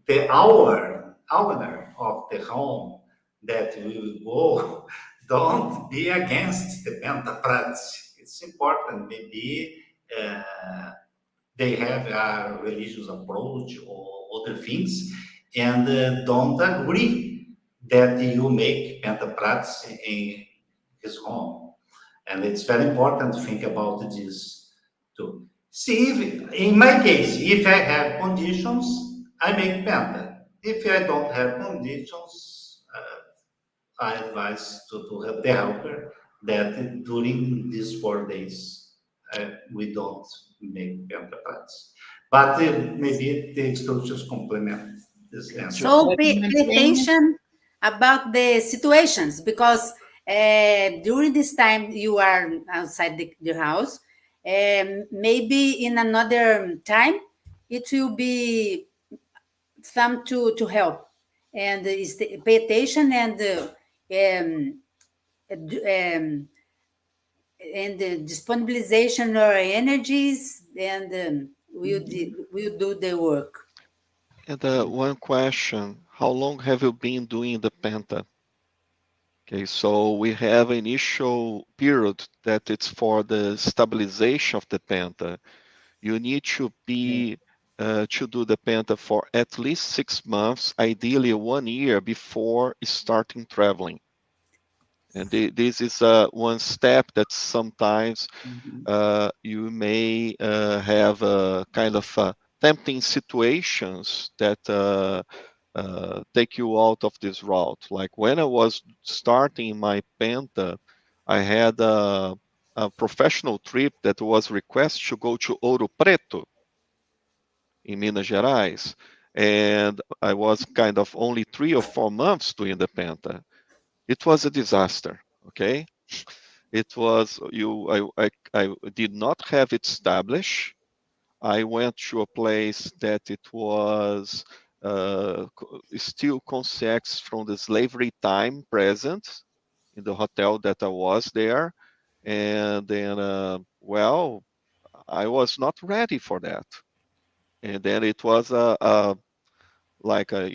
the owner of the home that we will go don't be against the penta practice. It's important. Maybe they have a religious approach or other things, and don't agree that you make penta practice in his home. And it's very important to think about this too. See, if, in my case, if I have conditions, I make penta. If I don't have conditions, I advise to help the helper that during these 4 days we don't make penta prats. But maybe the instructions complement this answer. So But pay maintenance, attention about the situations because during this time you are outside the house, maybe in another time it will be some to help and pay attention um, um, and the disponibilization of our energies and we'll do the work. And one question, how long have you been doing the Penta? Okay, so we have initial period that it's for the stabilization of the Penta. You need to be to do the Penta for at least 6 months, ideally 1 year before starting traveling. And this is one step that sometimes you may have kind of tempting situations that take you out of this route. Like when I was starting my Penta, I had a professional trip that was request to go to Ouro Preto in Minas Gerais. And I was kind of only 3 or 4 months doing the Penta. It was a disaster, okay? It was I did not have it established. I went to a place that it was still concepts from the slavery time present in the hotel that I was there, and then well, I was not ready for that, and then it was you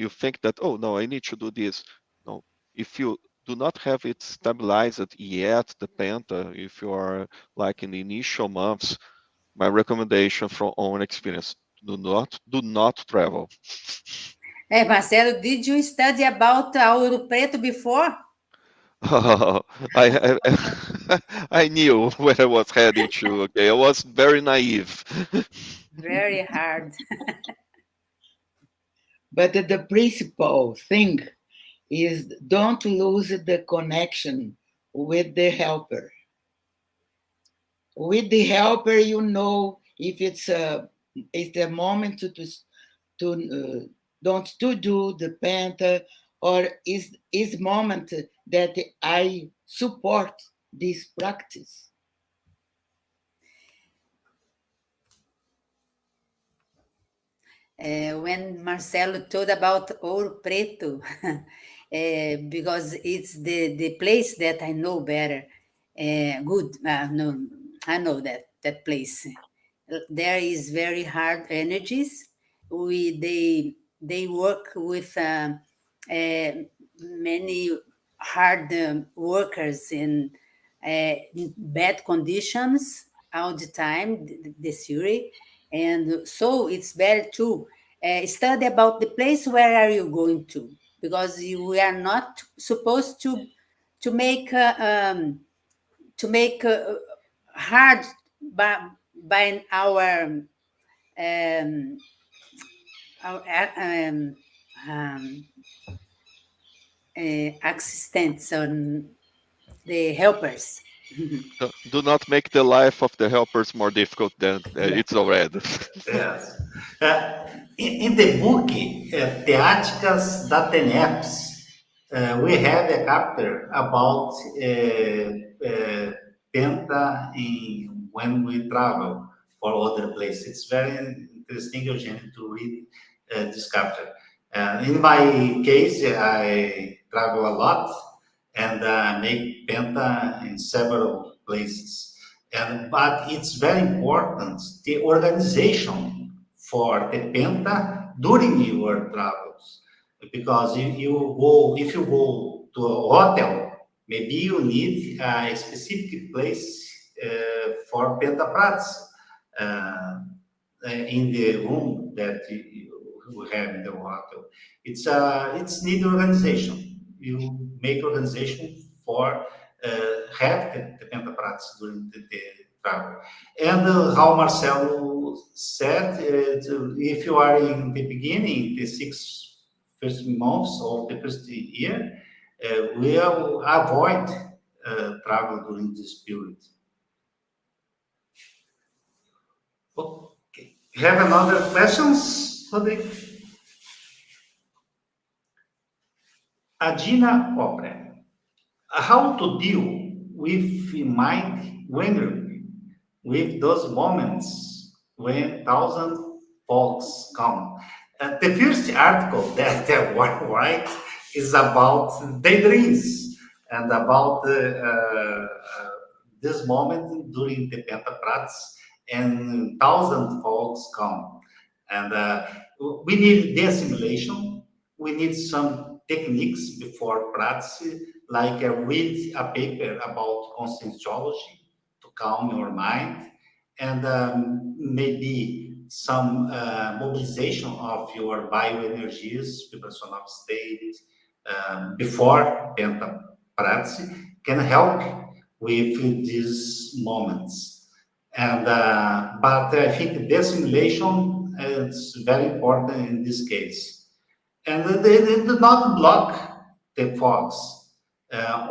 think that, oh no, I need to do this. No, if you do not have it stabilized yet, the Penta, if you are like in the initial months, my recommendation from own experience, do not travel. Marcelo, did you study about Ouro Preto before? I knew where I was heading to. Okay, I was very naive. Very hard. but the principal thing is don't lose the connection with the helper. With the helper, you know if it's the moment don't to do the penta, or is moment that I support this practice. When Marcelo told about Ouro Preto, because it's the place that I know better. Good, no, I know that place. There is very hard energies. They work with many hard workers in bad conditions all the time. The theory, and so it's better to study about the place where are you going to, because we are not supposed to make to make hard by um, our um, assistants on the helpers. Do not make the life of the helpers more difficult than Yeah. it's already. Yes. In the book, Teáticas da Tenepes, we have a chapter about Penta when we travel for other places. It's very interesting, Eugene, to read this chapter. In my case, I travel a lot and make Penta in several places. But it's very important the organization for the Penta during your travels, because if you go to a hotel, maybe you need a specific place for Penta Prats in the room that you have in the hotel. It's need organization. You make organization for have the Penta Prats during the travel. And how Marcelo said, if you are in the beginning, the 6 first months of the first year, we'll avoid travel during this period. Okay. Have another questions, Rodrigo? Agina Opera. How to deal with mind wandering, with those moments when thousand thoughts come. The first article that I write is about daydreams and about this moment during the Penta practice, and thousand thoughts come. And we need the assimilation. We need some techniques before practice, like read a paper about conscientiology to calm your mind, and maybe some mobilization of your bioenergies, vibrational state, before Penta practice can help with these moments. And but I think the simulation is very important in this case. And they do not block the fogs.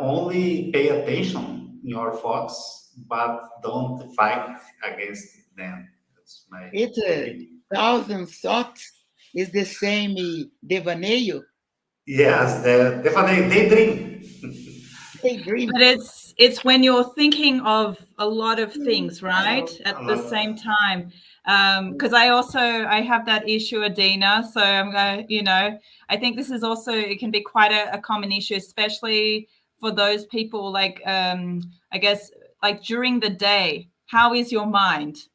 Only pay attention in your fogs, but don't fight against them. That's my It opinion. thousand thoughts is the same devaneio, Yes, definitely daydream. daydream. But it's when you're thinking of a lot of things, right, A at the lot. same time. Because I have that issue, Adina. So I'm going to, I think this is also, it can be quite a common issue, especially for those people like, I guess, like during the day. How is your mind?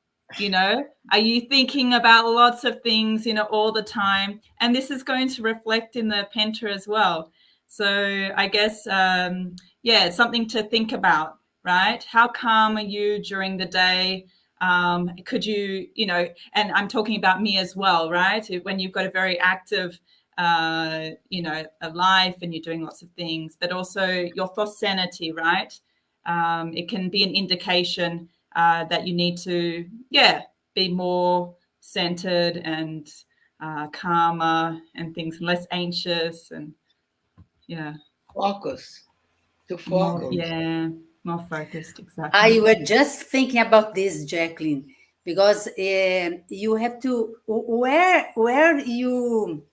Are you thinking about lots of things, all the time? And this is going to reflect in the Penta as well. So I guess, yeah, it's something to think about, right? How calm are you during the day? Could you, and I'm talking about me as well, right? When you've got a very active, a life and you're doing lots of things, but also your thought sanity, right? It can be an indication that you need to, be more centered and calmer and things, less anxious and Focus, to more, focus. more focused. I Exactly. were just thinking about this, Jacqueline, because you have to where you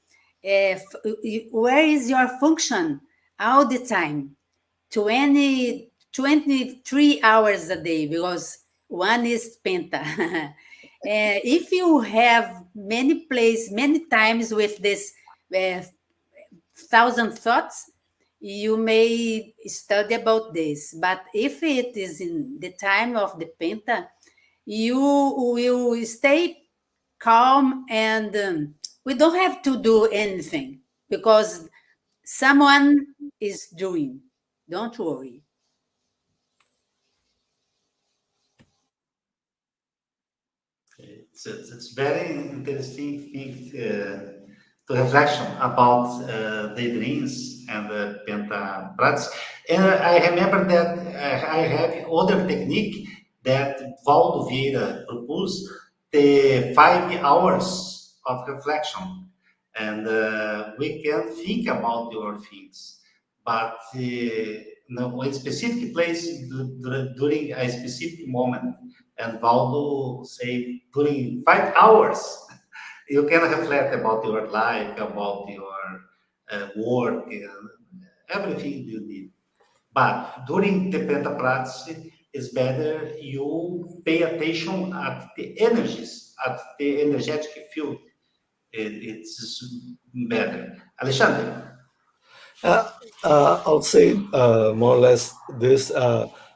where is your function all the time? 23 hours a day, because one is penta. If you have many times with this uh, thousand thoughts, you may study about this. But if it is in the time of the penta, you will stay calm, and we don't have to do anything because someone is doing. Don't worry. It's very interesting thing to reflection about the dreams and the penta practice. And I remember that I have other technique that Valdo Vieira proposed, the 5 hours of reflection. And we can think about your things, but no, in specific place during a specific moment. And Valdo say during 5 hours you can reflect about your life, about your work, and everything you need. But during the Penta practice, it's better you pay attention at the energies, at the energetic field. It's better. Alexandre. I'll say more or less this.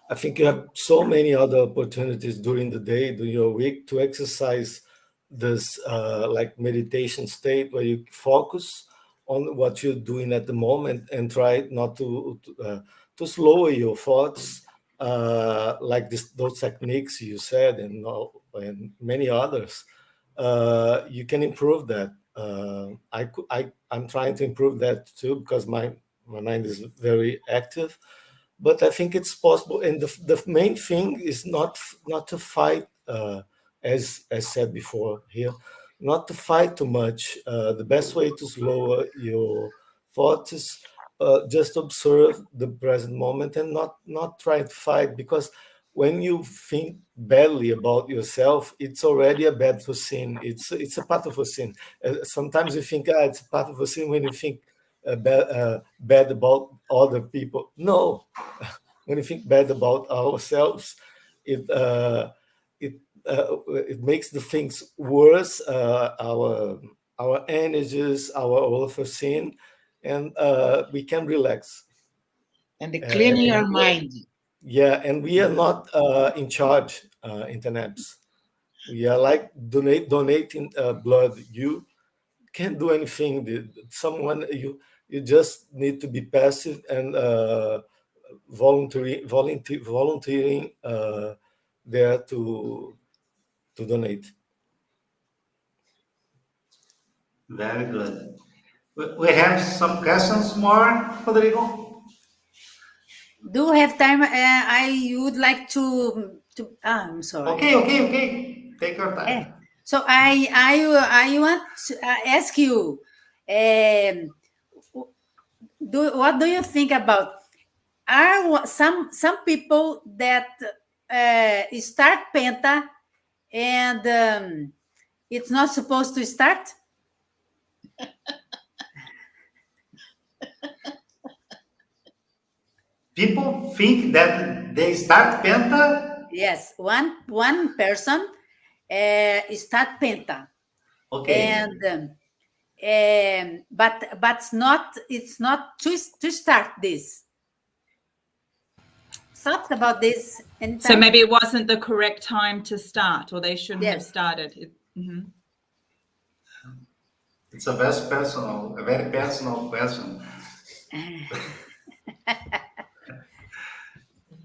I think you have so many other opportunities during the day, during your week, to exercise this like meditation state where you focus on what you're doing at the moment and try not to slow your thoughts, like those techniques you said, and many others. You can improve that. I'm trying to improve that too, because my mind is very active, but I think it's possible. And the main thing is not to fight, as said before here, not to fight too much. The best way to lower your thoughts is just observe the present moment and not try to fight, because when you think badly about yourself, it's already a bad for sin. It's a part of a sin. Sometimes you think it's a part of a sin when you think bad about other people. No, when you think bad about ourselves, it it makes the things worse. Our energies, our over sin, and we can relax. And cleaning your And mind. yeah, and we are not in charge in Tenepes. We are like donating blood. You can't do anything. Someone you just need to be passive and volunteering there to donate. Very good. We have some questions more, Rodrigo? Do we have time? I would like to. I'm sorry. Okay. Take your time. So I want to ask you, what do you think about? Are some people that start Penta and it's not supposed to start? People think that they start Penta. Yes, one person start Penta, Okay. and but it's not to start this. Thoughts about this? Anytime? So maybe it wasn't the correct time to start, or they shouldn't have Yes. started. It's a very personal question.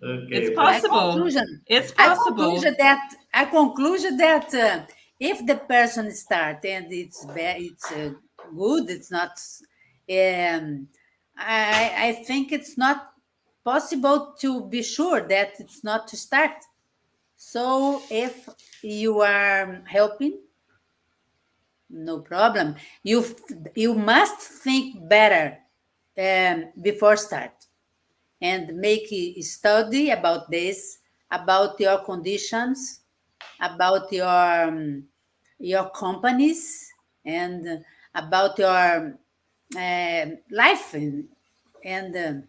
Okay. It's possible. It's possible. I conclude that if the person start and it's bad, it's good. It's not. I think it's not possible to be sure that it's not to start. So if you are helping, no problem. You must think better before start and make a study about this, about your conditions, about your companies, and about your life, and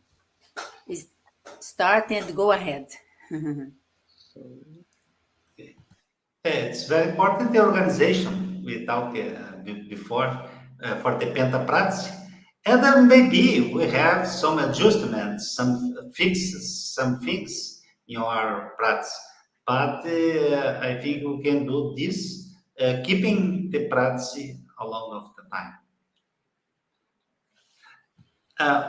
start and go ahead. It's very important the organization without before for the Penta practice. And then maybe we have some adjustments, some fixes, some things in our practice. But I think we can do this keeping the practice along of the time.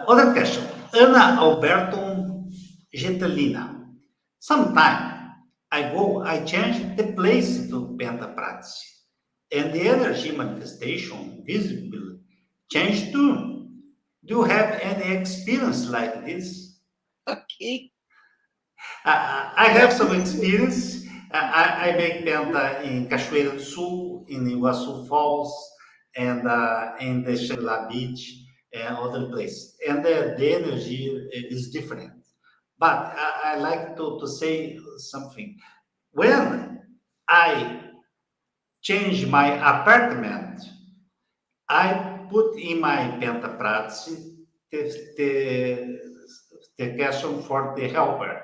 Other question, Ana Alberto Getelina. Sometime I change the place to Penta practice, and the energy manifestation visibly change too. Do you have any experience like this? Okay. I have some experience. I make Penta in Cachoeira do Sul, in Iguaçu Falls, and in the Shangri-La Beach and other places. And the energy is different. But I like to say something. When I change my apartment, I put in my Penta practice the question for the helper.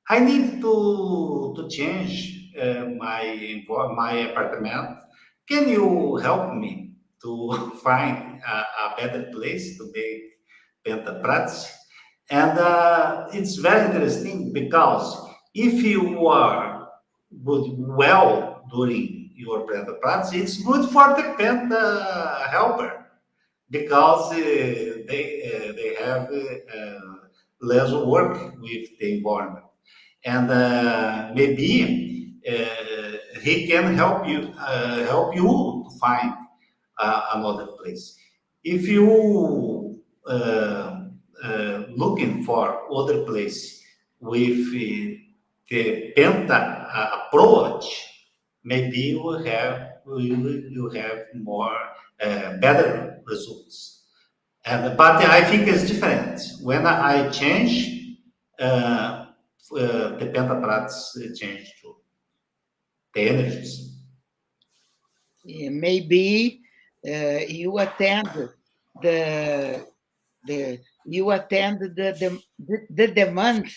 I need to change my apartment. Can you help me to find a better place to make Penta practice? And it's very interesting because if you are good well during your Penta practice, it's good for the Penta helper because they have less work with the environment, and maybe he can help you to find another place. If you looking for other place with the Penta approach, maybe you have more better results. But I think it's different when I change the pentaprats change to the energies. Maybe you attend the you attend the demand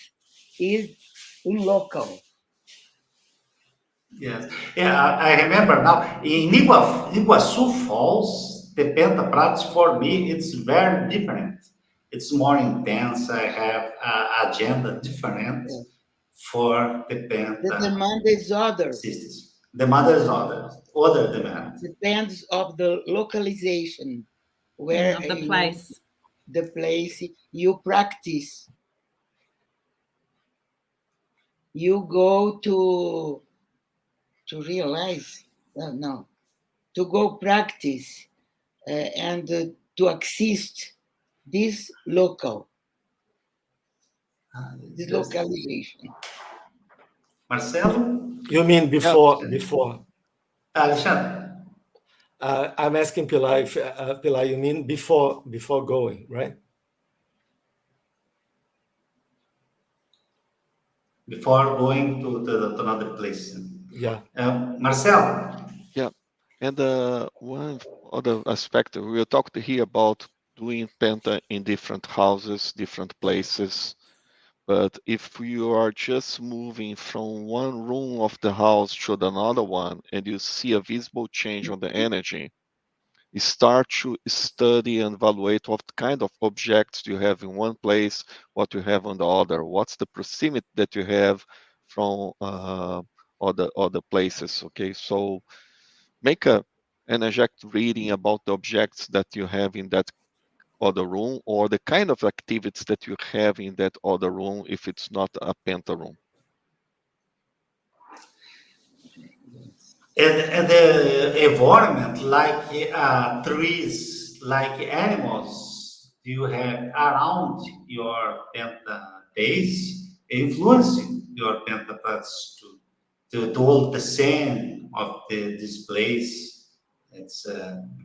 is in local. Yes. Yeah, I remember now. In Iguaçu Falls, the pentaprats for me it's very different. It's more intense. I have agenda different for the The penta demand is other, systems. The mother is other demand. depends of the localization where Of the place. the place you practice. You go to realize, no, to go practice and to assist this this localization. Marcelo, You mean before? Before? Alexandre. I'm asking Pilar if Pilar, you mean before going, right? Before going to another place. Yeah. Marcelo. Yeah, and one other aspect we talked here about doing penta in different houses, different places. But if you are just moving from one room of the house to another one and you see a visible change on the energy, you start to study and evaluate what kind of objects you have in one place, what you have on the other, what's the proximity that you have from other places. Okay, so make a energetic reading about the objects that you have in that other room or the kind of activities that you have in that other room if it's not a penta room. And the environment, like trees, like animals you have around your penta base, influencing your penta paths to hold the scene of this place. It's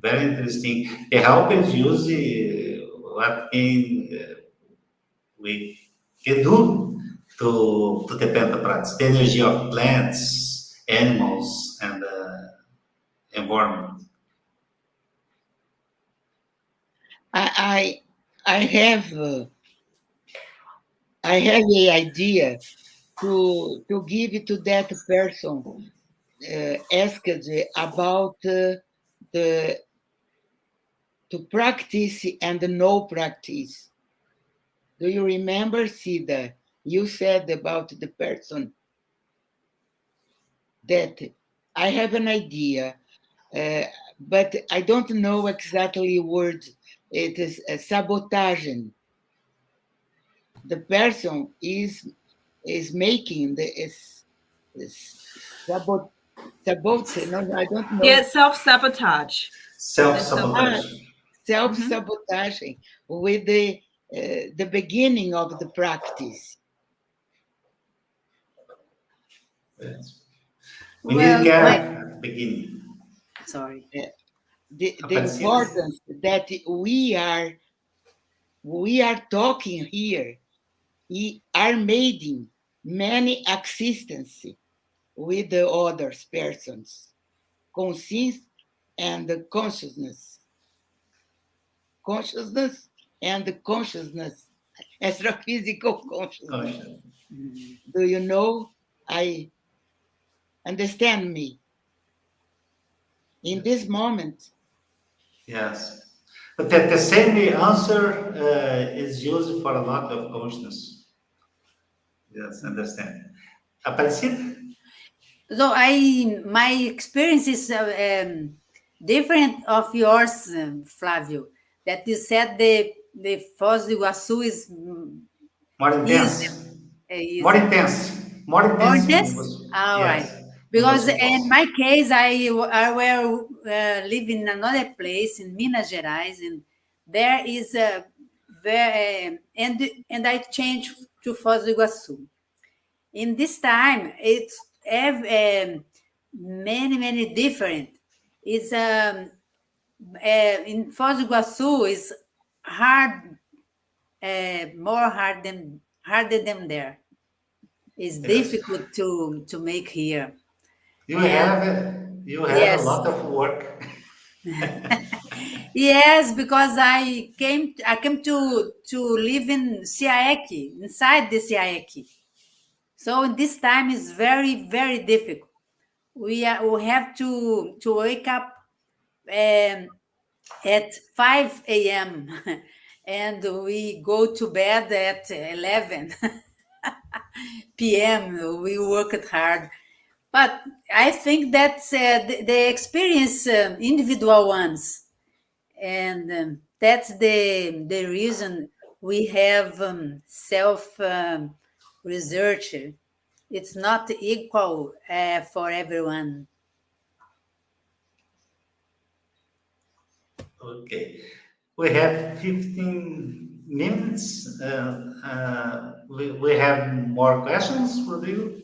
very interesting. The help is usually what we can do to the penta paths, the energy of plants, animals, and environment. I I have I have the idea to give it to that person asked about the to practice and no practice. Do you remember, Sida? You said about the person that I have an idea, but I don't know exactly word. It is a sabotaging. The person is making the is sabote. No, I don't know. Yeah, self-sabotage. Self-sabotage. Self-sabotaging with the beginning of the practice. Yes. We need Well, care my at the beginning. sorry. The importance that we are talking here are making many existence with the other persons, conscience and consciousness and consciousness, astrophysical consciousness. Conscious. Do you know? I understand me in this moment. Yes. But the same answer is used for a lot of consciousness. Yes, understand. Aparecida? So my experience is different of yours, Flávio. That you said the Foz do Iguaçu is More is intense. is More intense. More more intense in intense. Iguaçu. All right, Yes. because Iguaçu in Falls. my case, I were live in another place in Minas Gerais, and there is a very and I changed to Foz do Iguaçu. In this time, it's many different. It's in Foz do Iguaçu is hard, more hard than harder than there. It's Yes. difficult to make here. You And have a yes, lot of work. yes, because I came to live in Siaeki, inside the Siaeki. So in this time is very very difficult. We have to wake up um, at 5 a.m. and we go to bed at 11 p.m. We worked hard, but I think that's the experience, individual ones, and that's the reason we have self research. It's not equal for everyone. Okay. We have 15 minutes. We have more questions, Rodrigo?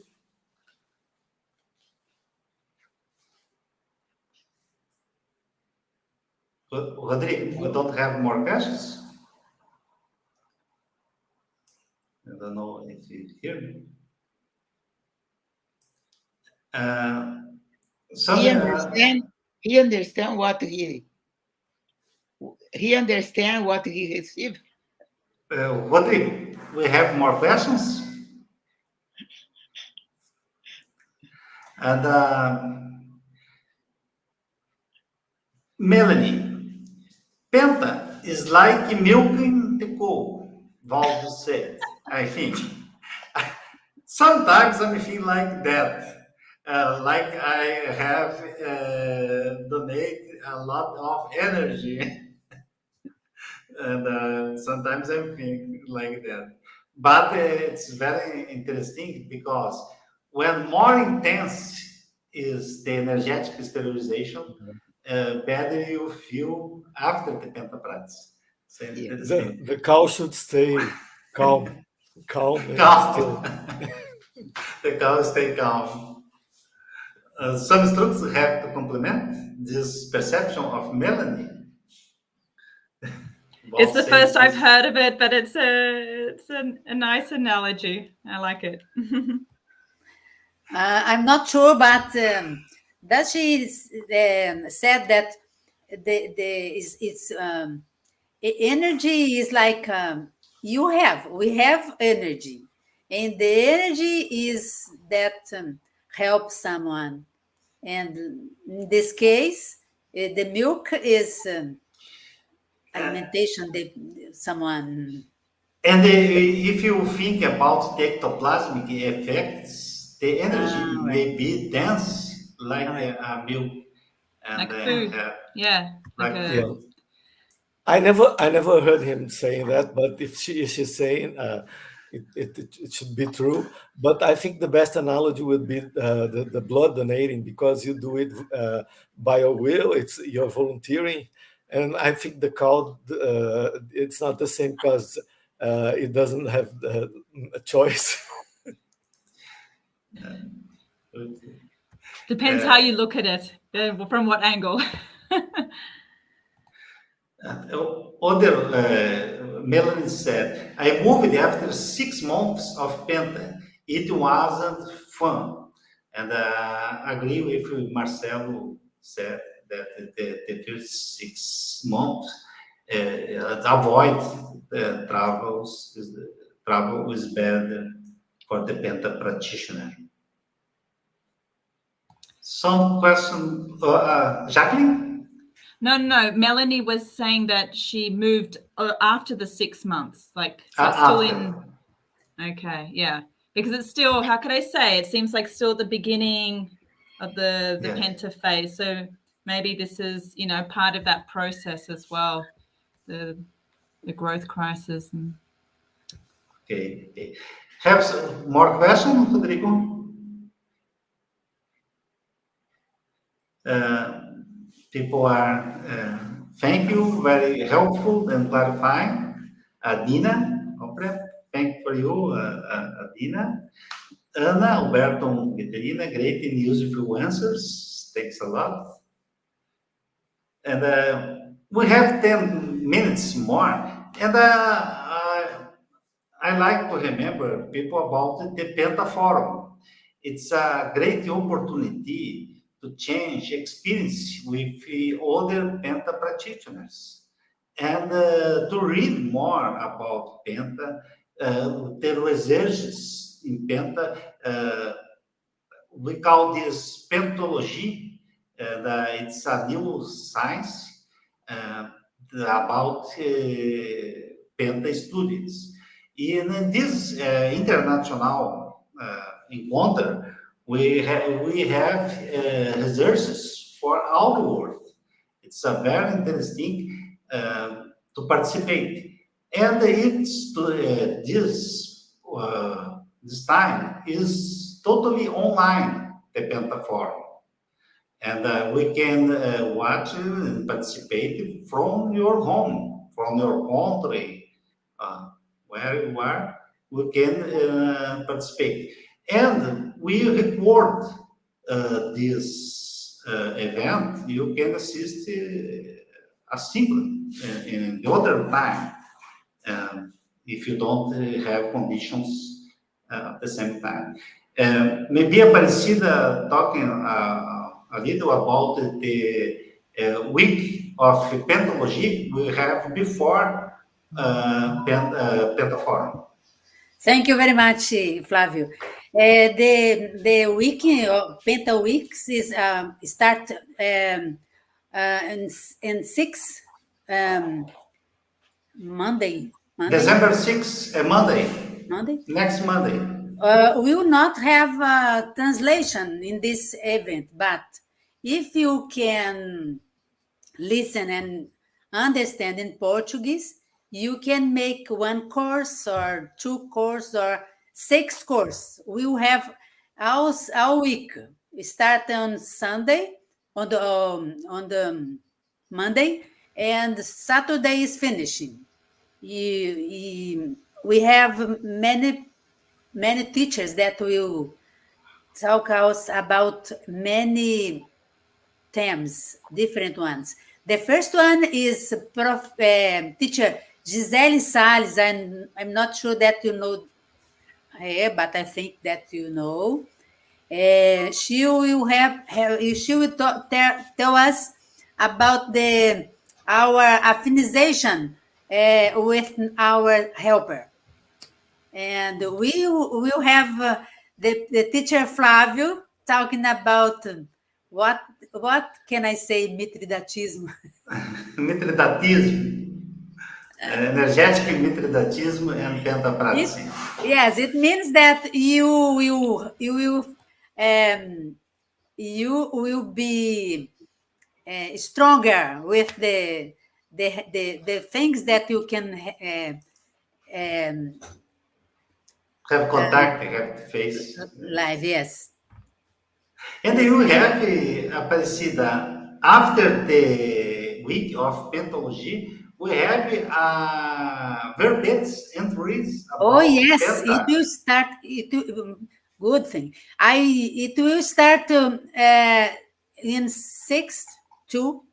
Rodrigo, we don't have more questions? I don't know if you hear me. He Something, understand. He understand what he understand what he received. Rodrigo, we have more questions? And Melanie, Penta is like milking the cow, Valdo said, I think. Sometimes I feel like that. Like I have donate a lot of energy, and sometimes I think like that. But it's very interesting because when more intense is the energetic sterilization, better you feel after the penta practice. So Yeah. interesting. The cow should stay calm, calm and Calm. still. The cow stay calm. Some students have to complement this perception of Melanie. It's About the saying first I've this. heard of it, but it's a nice analogy. I like it. I'm not sure, but that she said that the is it's energy is like we have energy, and the energy is that helps someone, and in this case, the milk is alimentation. Someone. And if you think about the ectoplasmic effects, the energy All right, may be dense like all right. a milk and Like food. Yeah. Like like a Yeah. food. I never heard him saying that, but if she's saying it should be true. But I think the best analogy would be the blood donating, because you do it by your will. It's you're volunteering, and I think the cow it's not the same because it doesn't have a choice. depends how you look at it, from what angle. Other Melanie said, I moved after 6 months of Penta. It wasn't fun. And I agree with Marcelo said that the first 6 months avoid travel is better for the Penta practitioner. Some question, Jacqueline? No. Melanie was saying that she moved after the 6 months. Like, so it's still After. in. Okay, yeah. Because it's still, how could I say? It seems like still the beginning of the Yes. Penta phase. So maybe this is, part of that process as well. The growth crisis. Okay. Have some more questions, Rodrigo? People are, thank you, very helpful and clarifying. Dina, thank for you, Dina. Ana, Alberto, Caterina, great and useful answers. Thanks a lot. And we have 10 minutes more. And I like to remember people about the Penta Forum. It's a great opportunity to change experience with other Penta practitioners and to read more about Penta, the researches in Penta. We call this pentology, and it's a new science uh, about penta studies. In this international encounter, we have researches for all the world. It's a very interesting to participate, and it's this time is totally online, the Penta Forum. And we can watch and participate from your home, from your country, uh, where you are. We can participate. And we record this event. You can assist a single in the other time if you don't have conditions at the same time. Maybe Aparecida talking a little about the week of pentology we have before Pentaforum. Thank you very much, Flávio. The week of Penta Weeks is start in 6 Monday. December 6th, Monday. Monday. Next Monday. We will not have a translation in this event, but if you can listen and understand in Portuguese, you can make one course or 2 course or 6 course. We will have all week. We start on Sunday, on the Monday, and Saturday is finishing. We have many teachers that will talk us about many themes, different ones. The first one is teacher Gisele Salles. I'm not sure that you know her, but I think that you know. She will tell us about our affinization with our helper. And we will have the teacher Flávio talking about what can I say, mitridatismo? Mitridatismo. Energético mitridatismo and pentapraxia. Yes, it means that you will be stronger with the things that you can have contact, have face. Live, yes. And you have, Aparecida, after the week of pentology, we have verbets entries about Oh yes, penta. it will start. Good thing. It will start in 6 2,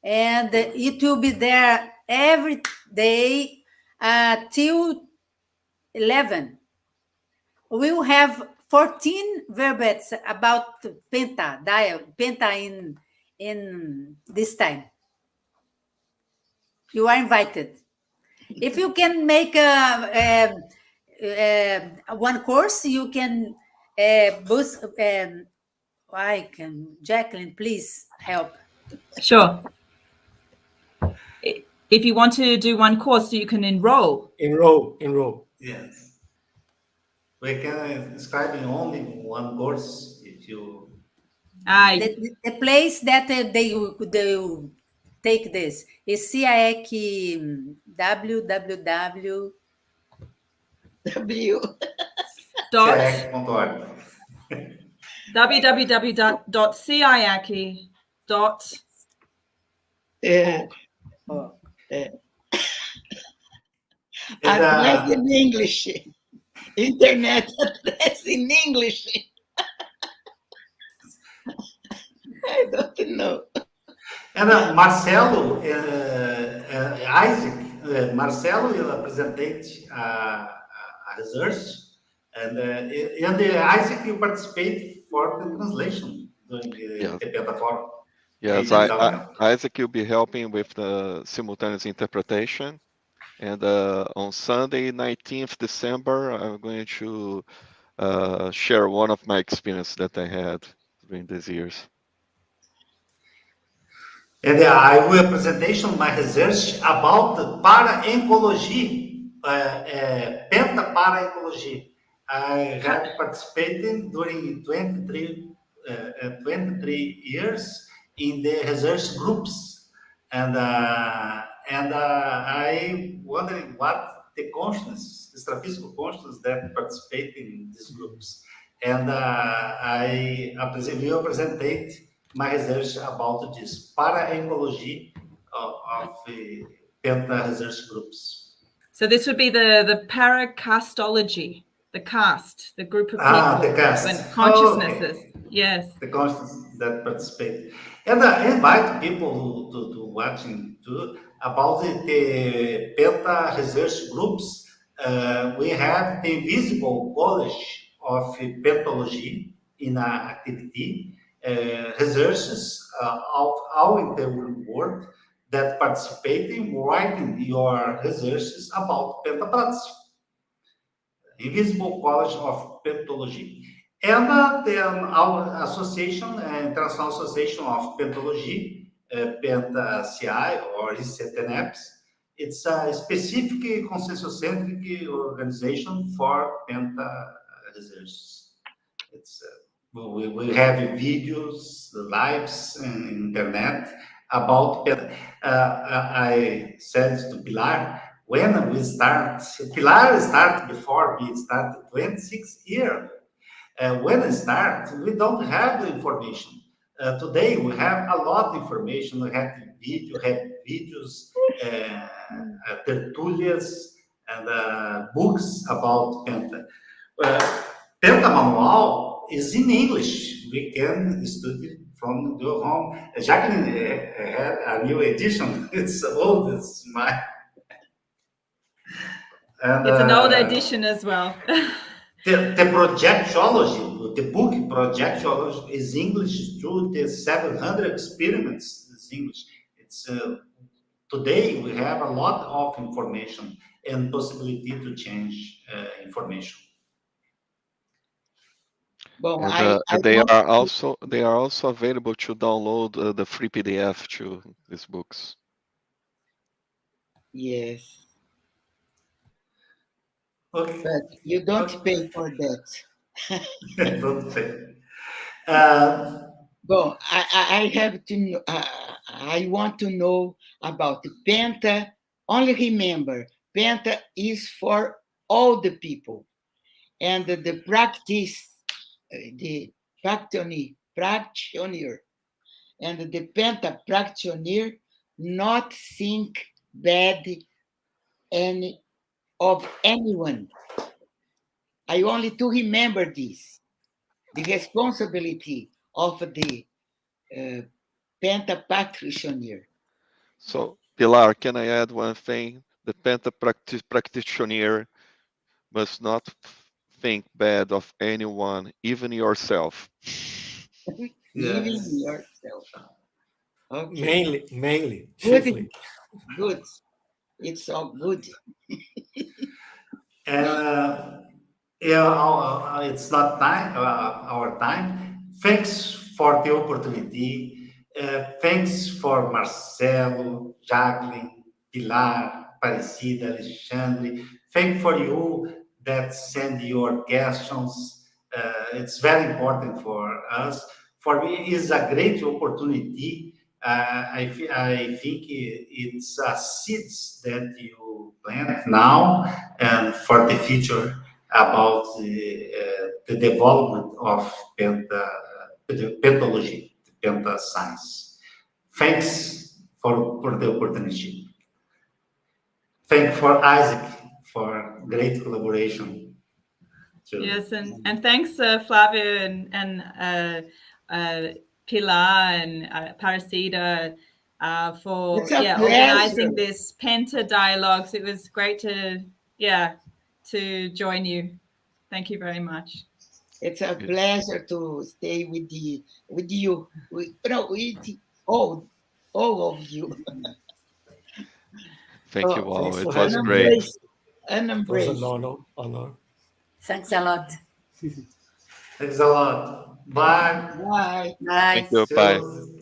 and it will be there every day till 11. We will have 14 verbets about Penta in this time. You are invited. If you can make one course, you can boost. Jacqueline, please help. Sure. If you want to do one course, you can enroll. Enroll. Yes. We can inscribe in only one course if you. The place that they will take this is CIEC www. CIEC.org. www.ciac.org. Address in English. Internet address in English. I don't know. And Marcelo, Isaac, Marcelo will present research, and Isaac, you participate for the translation during Yes. the Penta Forum. Yes, Please tell them. Isaac will be helping with the simultaneous interpretation. And on Sunday, 19th December, I'm going to share one of my experience that I had during these years. And I will presentation my research about para-ecology, penta-para-ecology. I had participated during 23 years in the research groups, and I wondering what the consciousness, the statistical consciousness that participate in these groups, and will presentate my research about this para-ecology of Penta research groups. So this would be the paracastology, the cast, the group of people. The cast. When consciousnesses. Okay. Yes. The consciousness that participate. And I invite people to watching too about the Penta research groups. We have the Invisible College of Pentology in our activity, researchers of all in the world that participate in writing your researches about Penta practice. Invisible College of Pentology. And then our association, International Association of Pentology, Penta CI or Tenepes, it's a specific consensus-centric organization for Penta research. It's we have videos, lives, and internet about Penta. I said to Pilar, when we start, Pilar started before we started 26 years. When we start, we don't have the information. Today we have a lot of information. We have videos, tertulias, and books about Penta. Penta Manual is in English. We can study from your home. Jacqueline had a new edition. It's old. It's my. And, It's an old edition as well. the projectology, the book projectology is English through the 700 experiments. It's English. It's today we have a lot of information and possibility to change information. Well, And they are also available to download the free PDF to these books. Yes. Okay. But you don't pay for that. Don't pay. Well, I have to know, I want to know about the Penta. Only remember, Penta is for all the people. And the practice, the practitioner, and the Penta practitioner not think bad any of anyone. I only to remember this, the responsibility of the Penta practitioner. So, Pilar, can I add one thing? The Penta practitioner must not think bad of anyone, even yourself. Even yourself. Okay. Mainly, Good. chiefly. Good. It's all good. And it's not time, our time. Thanks for the opportunity. Thanks for Marcelo, Jacqueline, Pilar, Aparecida, Alexandre. Thank for you that send your questions. It's very important for us. For me, it's a great opportunity. I think it's seeds that you plant now and for the future about the development of pentology, penta science. Thanks for the opportunity. Thank for Isaac for great collaboration. Too. Yes, and thanks Flavio and Pilar and Aparecida for organizing this Penta Dialogues. It was great to to join you. Thank you very much. It's a pleasure to stay with you, with all of you. Thank you Oh, all. Thanks It for was having great. me. An It was embrace. an honor. Thanks a lot. Thanks a lot. Bye. Bye. Bye. Thank you. See Bye. you.